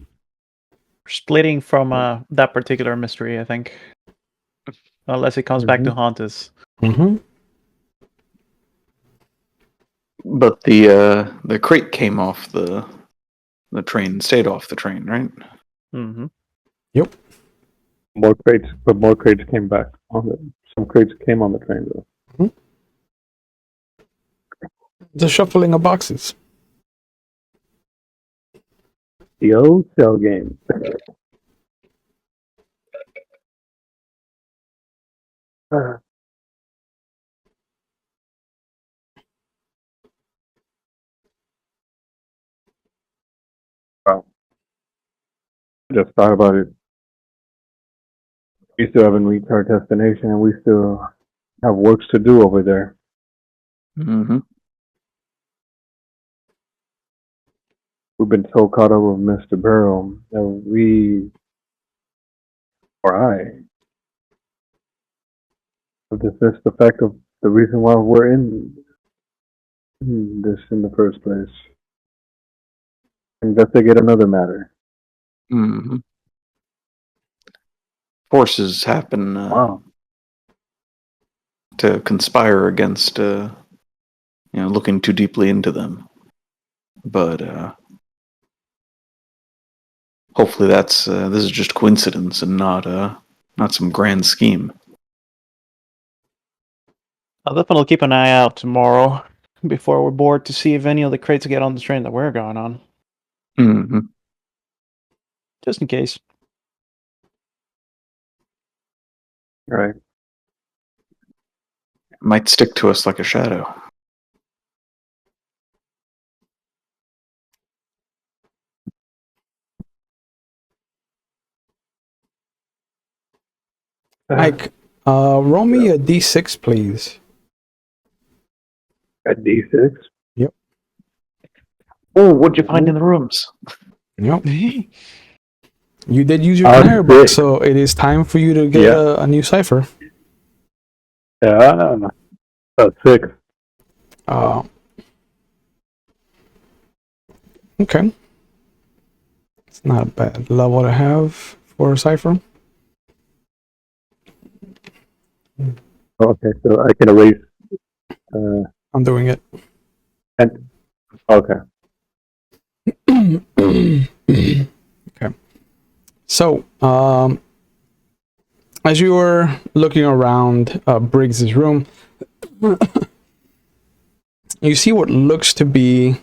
Splitting from that particular mystery, I think. Unless it comes back to haunt us. Mm-hmm. But the crate came off the train, stayed off the train, right? Mm-hmm. Yep. More crates came back on the. Some crates came on the train though. The shuffling of boxes. The old cell game. Wow. I just thought about it. We still haven't reached our destination, and we still have works to do over there. Mm-hmm. We've been so caught up with Mr. Burrow that we, or I, have dismissed the fact of the reason why we're in this in the first place. Investigate another matter. Mm-hmm. Forces happen Wow. to conspire against, looking too deeply into them. But hopefully this is just coincidence and not some grand scheme. I'll definitely keep an eye out tomorrow before we're bored to see if any of the crates get on the train that we're going on. Mm-hmm. Just in case. Right. Might stick to us like a shadow. Mike, roll me a d6, please. A D6. Yep. Oh, what'd you find in the rooms? Yep. You did use your canary book, so it is time for you to get a new cipher. Yeah. A 6. Okay. It's not a bad level to have for a cipher. Okay, so I can erase. I'm doing it. And okay. Okay. So, as you were looking around Briggs's room, you see what looks to be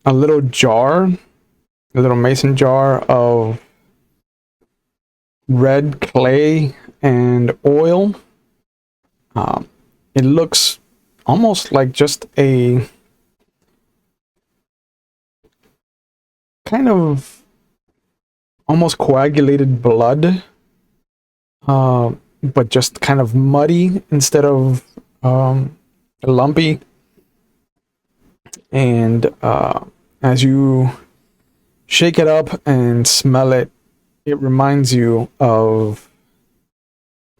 a little jar, a little mason jar of red clay and oil. It looks almost like just a kind of almost coagulated blood, but just kind of muddy instead of lumpy. And as you shake it up and smell it, it reminds you of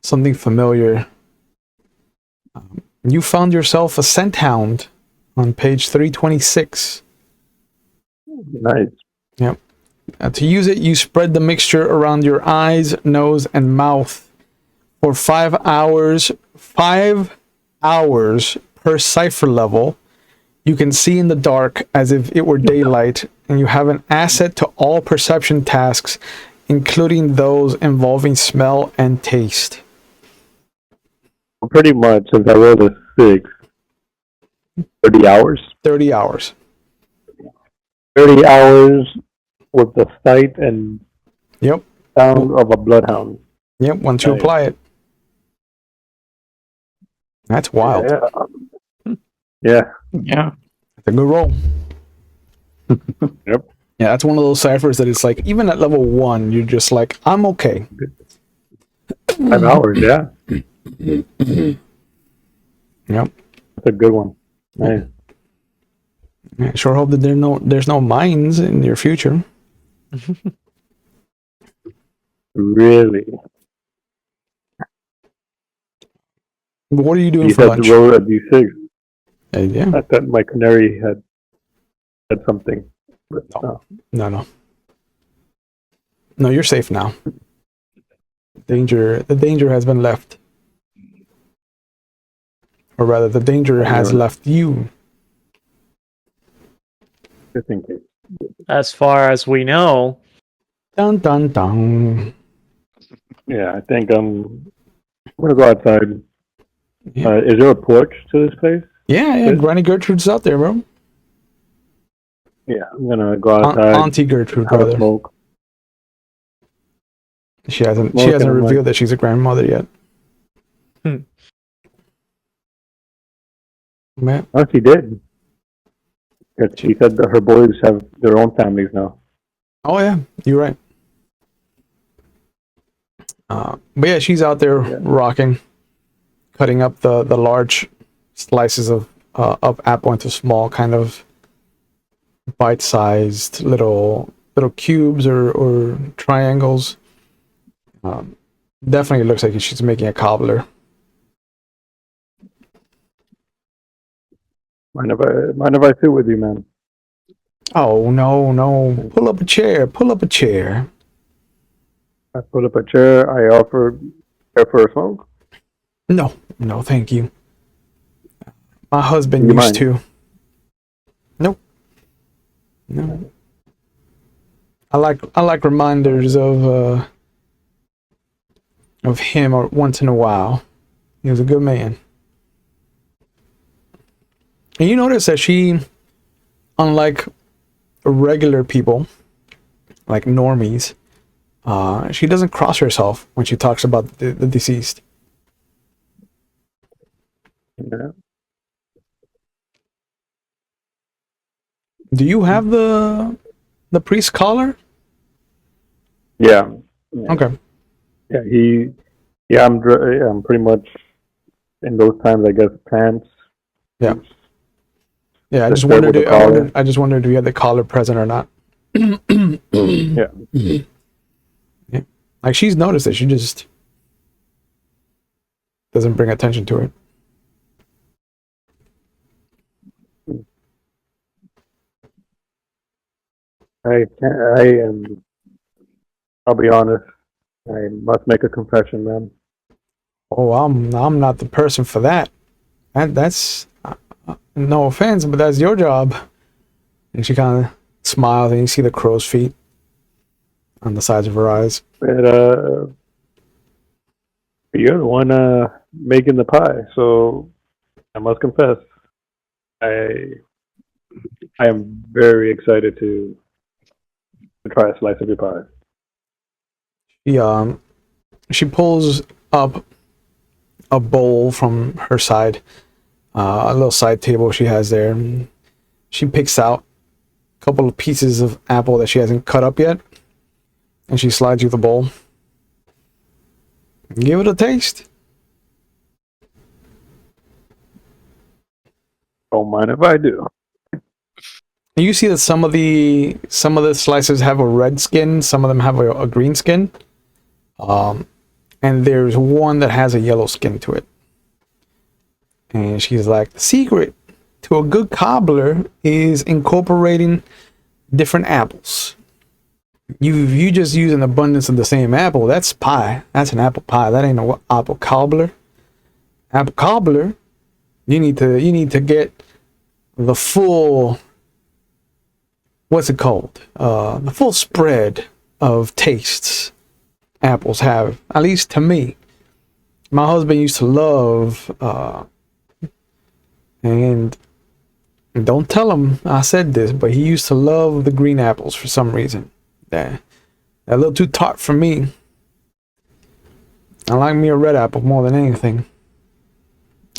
something familiar. You found yourself a scent hound on page 326. Nice. Yep. To use it, you spread the mixture around your eyes, nose, and mouth for 5 hours. 5 hours per cipher level. You can see in the dark as if it were daylight, and you have an asset to all perception tasks, including those involving smell and taste. Pretty much, since I rolled a 6, 30 hours. 30 hours. 30 hours with the sight and Yep. sound of a bloodhound. Yep, once you apply it. That's wild. Yeah. Yeah. That's a good roll. Yep. Yeah, that's one of those ciphers that it's like, even at level 1, you're just like, I'm okay. 5 hours, yeah. Yep. That's a good one. Nice. I sure hope that there's no mines in your future. Really? What are you doing You for said lunch? to roll a D6. Yeah. I thought my canary had something. But No. No, you're safe now. The danger has been left. Or rather, the danger has left you. Just in case. As far as we know. Dun dun dun. Yeah, I think I'm gonna go outside. Yeah. Is there a porch to this place? Yeah. Granny Gertrude's out there, bro. Yeah, I'm gonna go outside. Auntie Gertrude, have a rather. smoke. She hasn't revealed that she's a grandmother yet. Man. Oh, she did. She said that her boys have their own families now. Oh yeah, you're right. But yeah, she's out there rocking, cutting up the large slices of apple into small kind of bite-sized little cubes or triangles. Definitely looks like she's making a cobbler. Mind if I sit with you, man? Oh no! Pull up a chair. I pull up a chair. I offer her for a smoke. No, thank you. My husband used to. Nope. No. I like reminders of him once in a while. He was a good man. And you notice that she, unlike regular people, like normies, she doesn't cross herself when she talks about the deceased. Yeah. Do you have the priest collar? Yeah. Yeah. Okay. Yeah. I'm pretty much in those times. I guess pants. Yeah. Yeah. I The just shirt wondered. with the collar. I just wondered if you had the collar present or not. Yeah. Yeah. Like she's noticed it. She just doesn't bring attention to it. I am. I'll be honest. I must make a confession, man. Oh, I'm not the person for that. That's no offense, but that's your job. And she kind of smiles, and you see the crow's feet on the sides of her eyes. But you're the one making the pie, so I must confess, I am very excited to try a slice of your pie. She pulls up a bowl from her side, a little side table she has there. And she picks out a couple of pieces of apple that she hasn't cut up yet, and she slides you the bowl. Give it a taste. Don't mind if I do. You see that some of the slices have a red skin, some of them have a green skin, and there's one that has a yellow skin to it. And she's like, the secret to a good cobbler is incorporating different apples. You just use an abundance of the same apple. That's pie. That's an apple pie. That ain't no apple cobbler. Apple cobbler, you need to get the full, what's it called? The full spread of tastes apples have. At least to me. My husband used to love, and don't tell him I said this, but he used to love the green apples for some reason. They're a little too tart for me. I like me a red apple more than anything.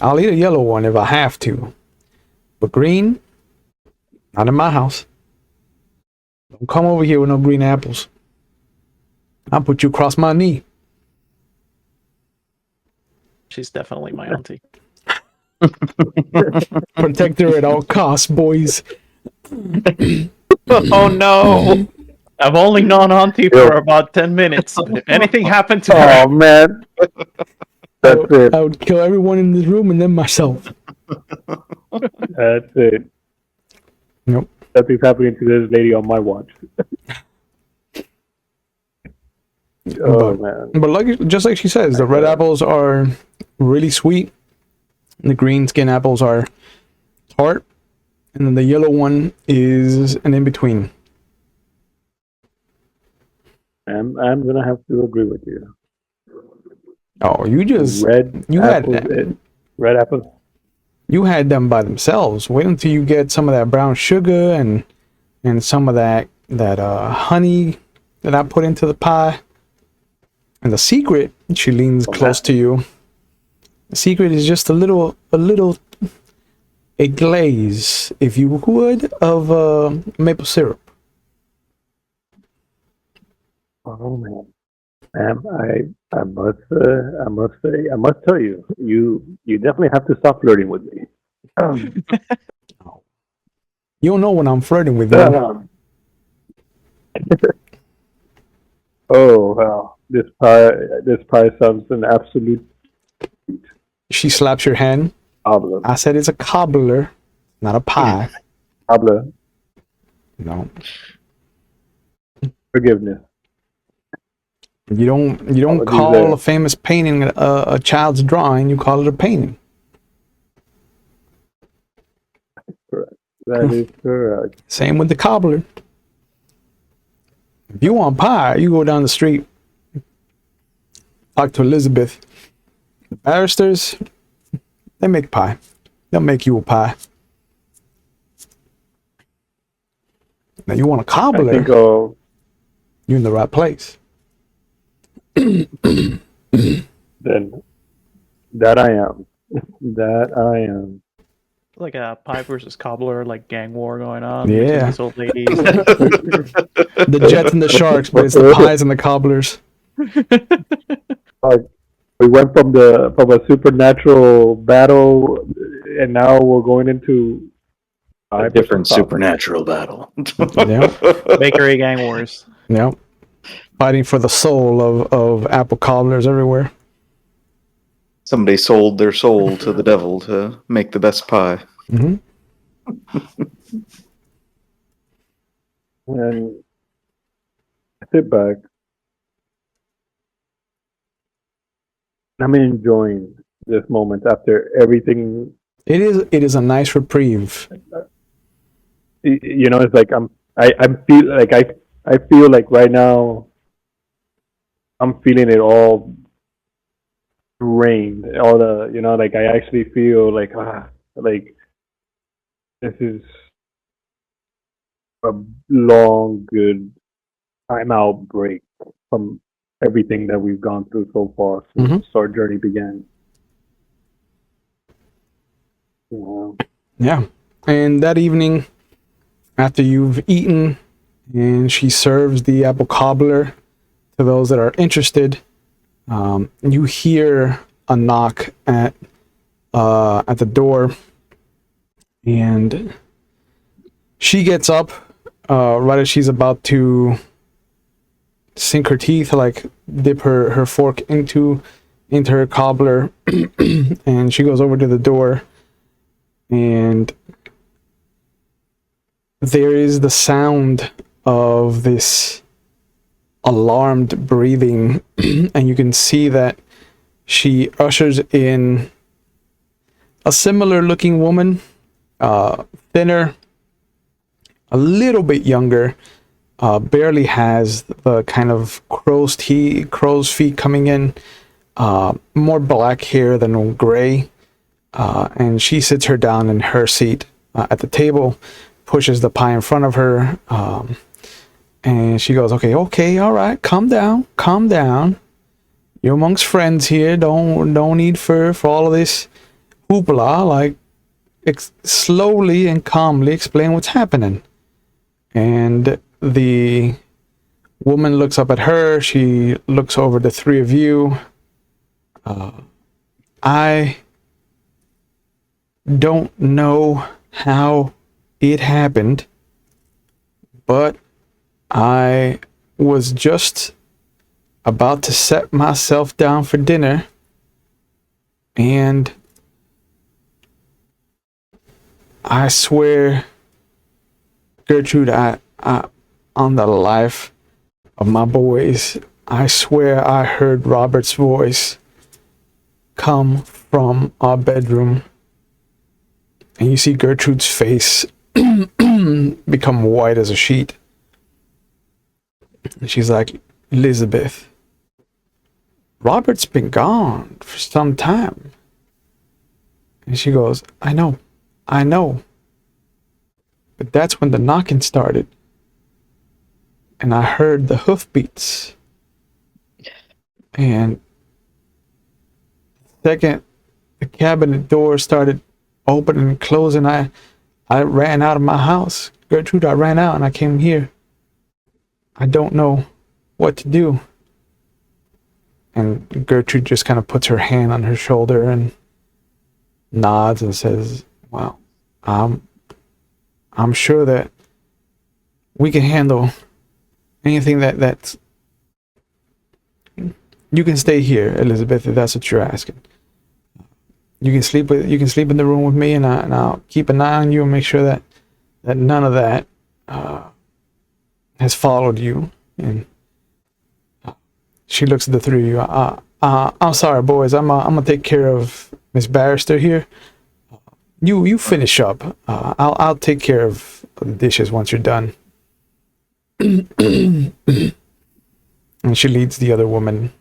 I'll eat a yellow one if I have to. But green, not in my house. Don't come over here with no green apples. I'll put you across my knee. She's definitely my auntie. Protect her at all costs, boys. Oh no! I've only known auntie for about 10 minutes. If anything happened to her... Oh, man. That's it. I would kill everyone in this room and then myself. That's it. Nope. Nothing's happening to this lady on my watch. Oh, man. But just like she says, the red apples are really sweet. The green skin apples are tart. And then the yellow one is an in-between. I'm gonna have to agree with you. Oh, Red apples. You had them by themselves. Wait until you get some of that brown sugar and some of that honey that I put into the pie. And the secret, she leans close to you. The secret is just a glaze, if you would, of maple syrup. Oh man, I must tell you, you definitely have to stop flirting with me. You don't know when I'm flirting with you. Oh wow, this pie sounds an absolute. She slaps your hand. Cobbler. I said it's a cobbler, not a pie. Cobbler. No. Forgiveness. You don't call a famous painting a child's drawing. You call it a painting. Correct. That is correct. Same with the cobbler. If you want pie, you go down the street, talk to Elizabeth. The barristers, they make pie. They'll make you a pie. Now you want a cobbler, you're in the right place. Then that I am. That I am. Like a pie versus cobbler, like gang war going on between Yeah. these old ladies. The Jets and the Sharks, but it's the pies and the cobblers. Like, we went from a supernatural battle, and now we're going into A different supernatural battle. Bakery gang wars. Yep. Fighting for the soul of apple cobblers everywhere. Somebody sold their soul to the devil to make the best pie. Mm-hmm. And I sit back. I'm enjoying this moment after everything. It is a nice reprieve. You know, it's like I feel like right now I'm feeling it all drained. All the, you know, like I actually feel like like this is a long, good timeout break from everything that we've gone through so far since our journey began. Yeah. And that evening, after you've eaten, and she serves the apple cobbler to those that are interested, you hear a knock at the door, and she gets up right as she's about to sink her teeth, like dip her fork into her cobbler, and she goes over to the door, and there is the sound of this alarmed breathing, and you can see that she ushers in a similar looking woman, thinner, a little bit younger, barely has the kind of crow's feet coming in, more black hair than gray, and she sits her down in her seat at the table, pushes the pie in front of her, and she goes, okay, all right, calm down. You're amongst friends here. Don't need for all of this hoopla. Like, slowly and calmly explain what's happening. And the woman looks up at her. She looks over the three of you. I don't know how it happened, but I was just about to set myself down for dinner, and I swear, Gertrude, I on the life of my boys, I swear I heard Robert's voice come from our bedroom. And you see Gertrude's face become white as a sheet. And she's like, Elizabeth, Robert's been gone for some time. And she goes, I know. But that's when the knocking started. And I heard the hoofbeats. And the second the cabinet door started opening and closing, I ran out of my house. Gertrude, I ran out and I came here. I don't know what to do. And Gertrude just kind of puts her hand on her shoulder and nods and says, well, I'm sure that we can handle anything that's... You can stay here, Elizabeth, if that's what you're asking. You can sleep in the room with me, and I'll keep an eye on you and make sure that none of that has followed you. And she looks at the three of you. I'm sorry, boys. I'm gonna take care of Miss Barrister here. You finish up. I'll take care of the dishes once you're done. And she leads the other woman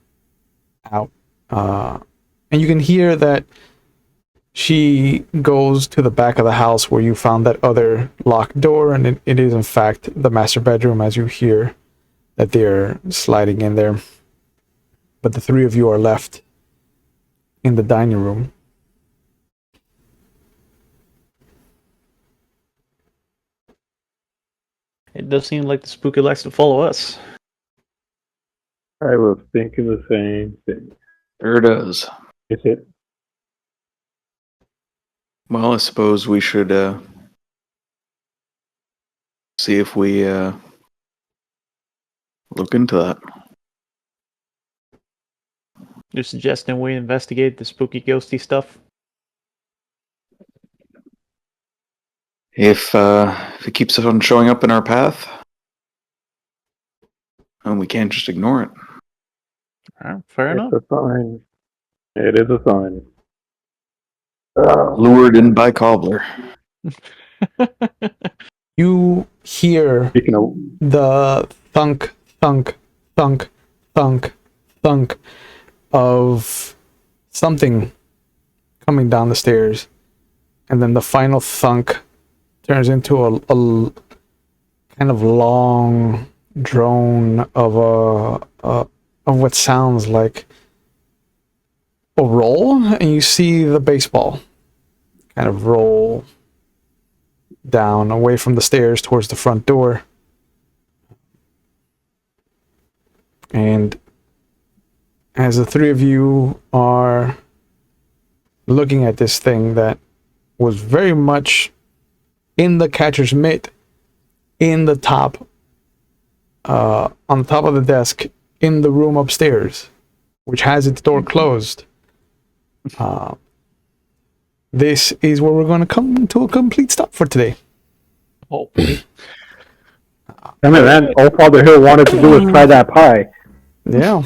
out. And you can hear that she goes to the back of the house where you found that other locked door, and it is in fact the master bedroom, as you hear that they're sliding in there. But the three of you are left in the dining room. It does seem like the spooky likes to follow us. I was thinking the same thing. There it is. Is it? Well, I suppose we should see if we look into that. You're suggesting we investigate the spooky ghosty stuff? If it keeps on showing up in our path, and we can't just ignore it. Fair enough. It's a sign. It is a sign. Lured in by cobbler. You hear Speaking of, the thunk, thunk, thunk, thunk, thunk of something coming down the stairs, and then the final thunk turns into a kind of long drone of what sounds like a roll, and you see the baseball kind of roll down away from the stairs towards the front door. And as the three of you are looking at this thing that was very much in the catcher's mitt, in the top, on the top of the desk, in the room upstairs, which has its door closed, this is where we're going to come to a complete stop for today. Hopefully. I mean, man, all Father Hill wanted to do was try that pie. Yeah.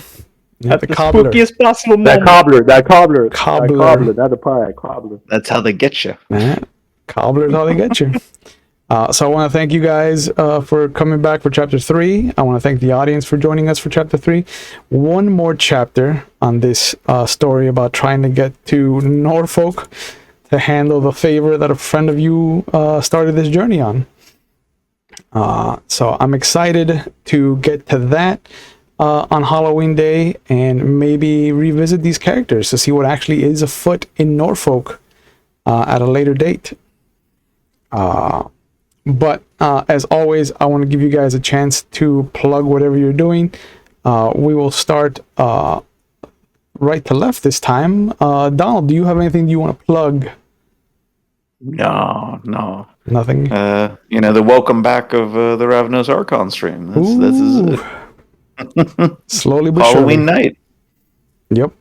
At the cobbler. spookiest possible moment. That cobbler, Cobbler. not the pie, cobbler. That's how they get you. Cobbler's how they get you. So I want to thank you guys for coming back for chapter 3. I want to thank the audience for joining us for chapter 3. One more chapter on this story about trying to get to Norfolk to handle the favor that a friend of you started this journey on. So I'm excited to get to that on Halloween Day and maybe revisit these characters to see what actually is afoot in Norfolk at a later date. But as always, I want to give you guys a chance to plug whatever you're doing. We will start right to left this time. Donald, do you have anything you want to plug? No. Nothing. The welcome back of the Ravenous Archon stream. This is slowly but Halloween surely. night. Yep.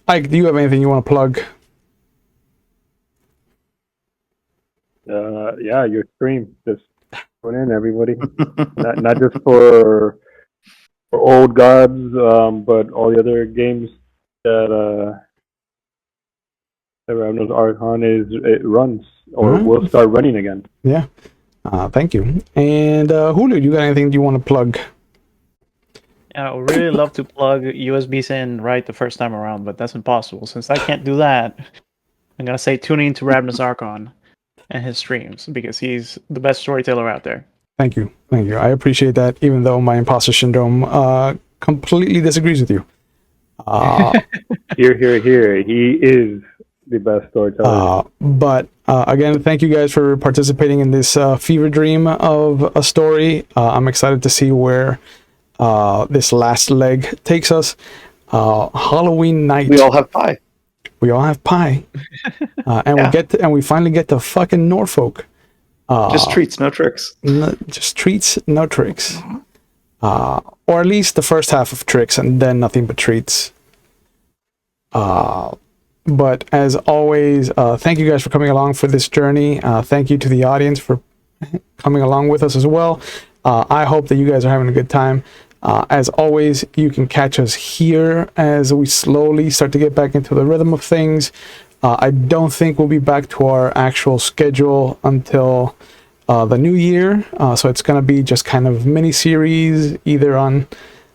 Ike, do you have anything you want to plug? Yeah, your stream. Just put in, everybody. not just for old gods, but all the other games that Ravenous Archon it runs or will start running again. Yeah. Thank you. And Hulu, you got anything you want to plug? I would really love to plug USB Sin right the first time around, but that's impossible. Since I can't do that, I'm going to say tune in to Ravenous Archon and his streams because he's the best storyteller out there. Thank you. I appreciate that, even though my imposter syndrome completely disagrees with you. Here. He is the best storyteller. But again, thank you guys for participating in this fever dream of a story. I'm excited to see where this last leg takes us. Halloween night. We all have pie. And we finally get to fucking Norfolk. Just treats, no tricks. Just treats, no tricks. Or at least the first half of tricks, and then nothing but treats. But as always, thank you guys for coming along for this journey. Thank you to the audience for coming along with us as well. I hope that you guys are having a good time. As always, you can catch us here as we slowly start to get back into the rhythm of things. I don't think we'll be back to our actual schedule until the new year. So it's going to be just kind of mini-series, either on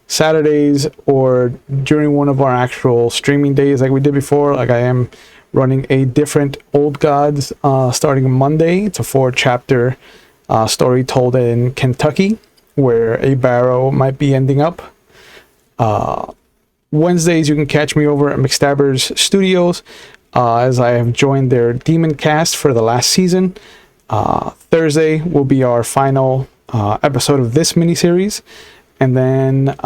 Saturdays or during one of our actual streaming days like we did before. Like I am running a different Old Gods starting Monday. It's a 4-chapter story told in Kentucky, where a barrow might be ending up. Wednesdays, you can catch me over at McStabber's Studios, as I have joined their Demon Cast for the last season. Thursday will be our final episode of this miniseries. And then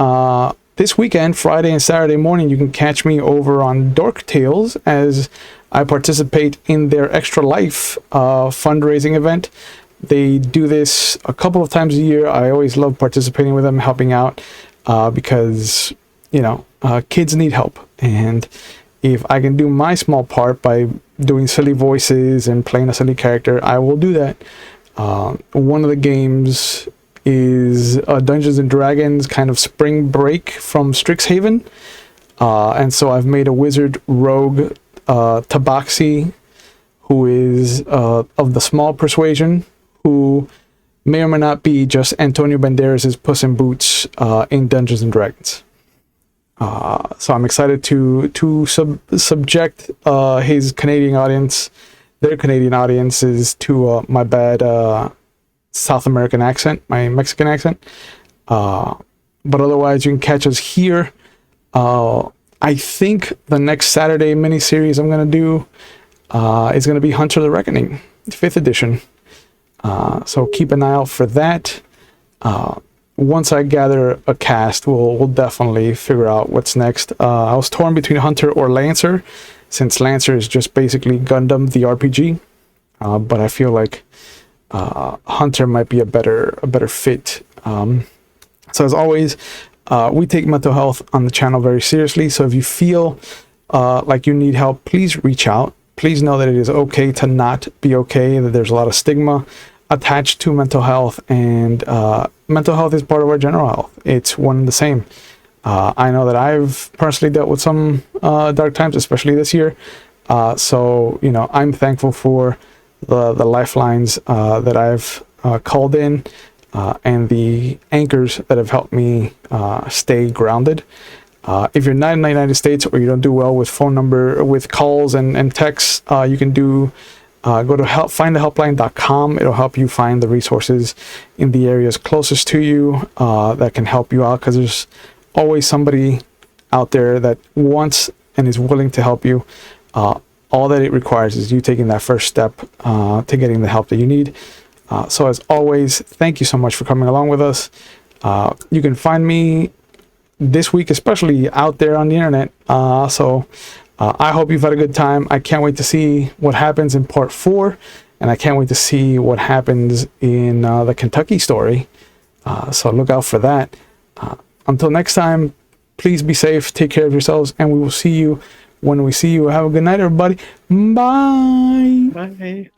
this weekend, Friday and Saturday morning, you can catch me over on Dork Tales as I participate in their Extra Life fundraising event. They do this a couple of times a year. I always love participating with them, helping out, because, kids need help. And if I can do my small part by doing silly voices and playing a silly character, I will do that. One of the games is Dungeons and Dragons kind of spring break from Strixhaven. And so I've made a wizard rogue, Tabaxi, who is of the small persuasion, who may or may not be just Antonio Banderas' Puss in Boots in Dungeons and Dragons. So I'm excited to subject his Canadian audience, their Canadian audiences, to my bad South American accent, my Mexican accent. But otherwise, you can catch us here. I think the next Saturday miniseries I'm going to do is going to be Hunter the Reckoning, 5th edition. So keep an eye out for that. Once I gather a cast, we'll definitely figure out what's next. I was torn between Hunter or Lancer, since Lancer is just basically Gundam the RPG. But I feel like Hunter might be a better fit. So as always, we take mental health on the channel very seriously. So if you feel like you need help, please reach out. Please know that it is okay to not be okay, that there's a lot of stigma attached to mental health, and mental health is part of our general health. It's one and the same. I know that I've personally dealt with some dark times, especially this year. So, I'm thankful for the lifelines that I've called in, and the anchors that have helped me stay grounded. If you're not in the United States, or you don't do well with with calls and texts, you can go to findthehelpline.com. It'll help you find the resources in the areas closest to you that can help you out, because there's always somebody out there that wants and is willing to help you. All that it requires is you taking that first step to getting the help that you need. So as always, thank you so much for coming along with us. You can find me this week, especially out there on the internet. So I hope you've had a good time. I can't wait to see what happens in part 4, and I can't wait to see what happens in the Kentucky story. So look out for that. Until next time, please be safe, take care of yourselves, and we will see you when we see you. Have a good night, everybody. Bye. Bye.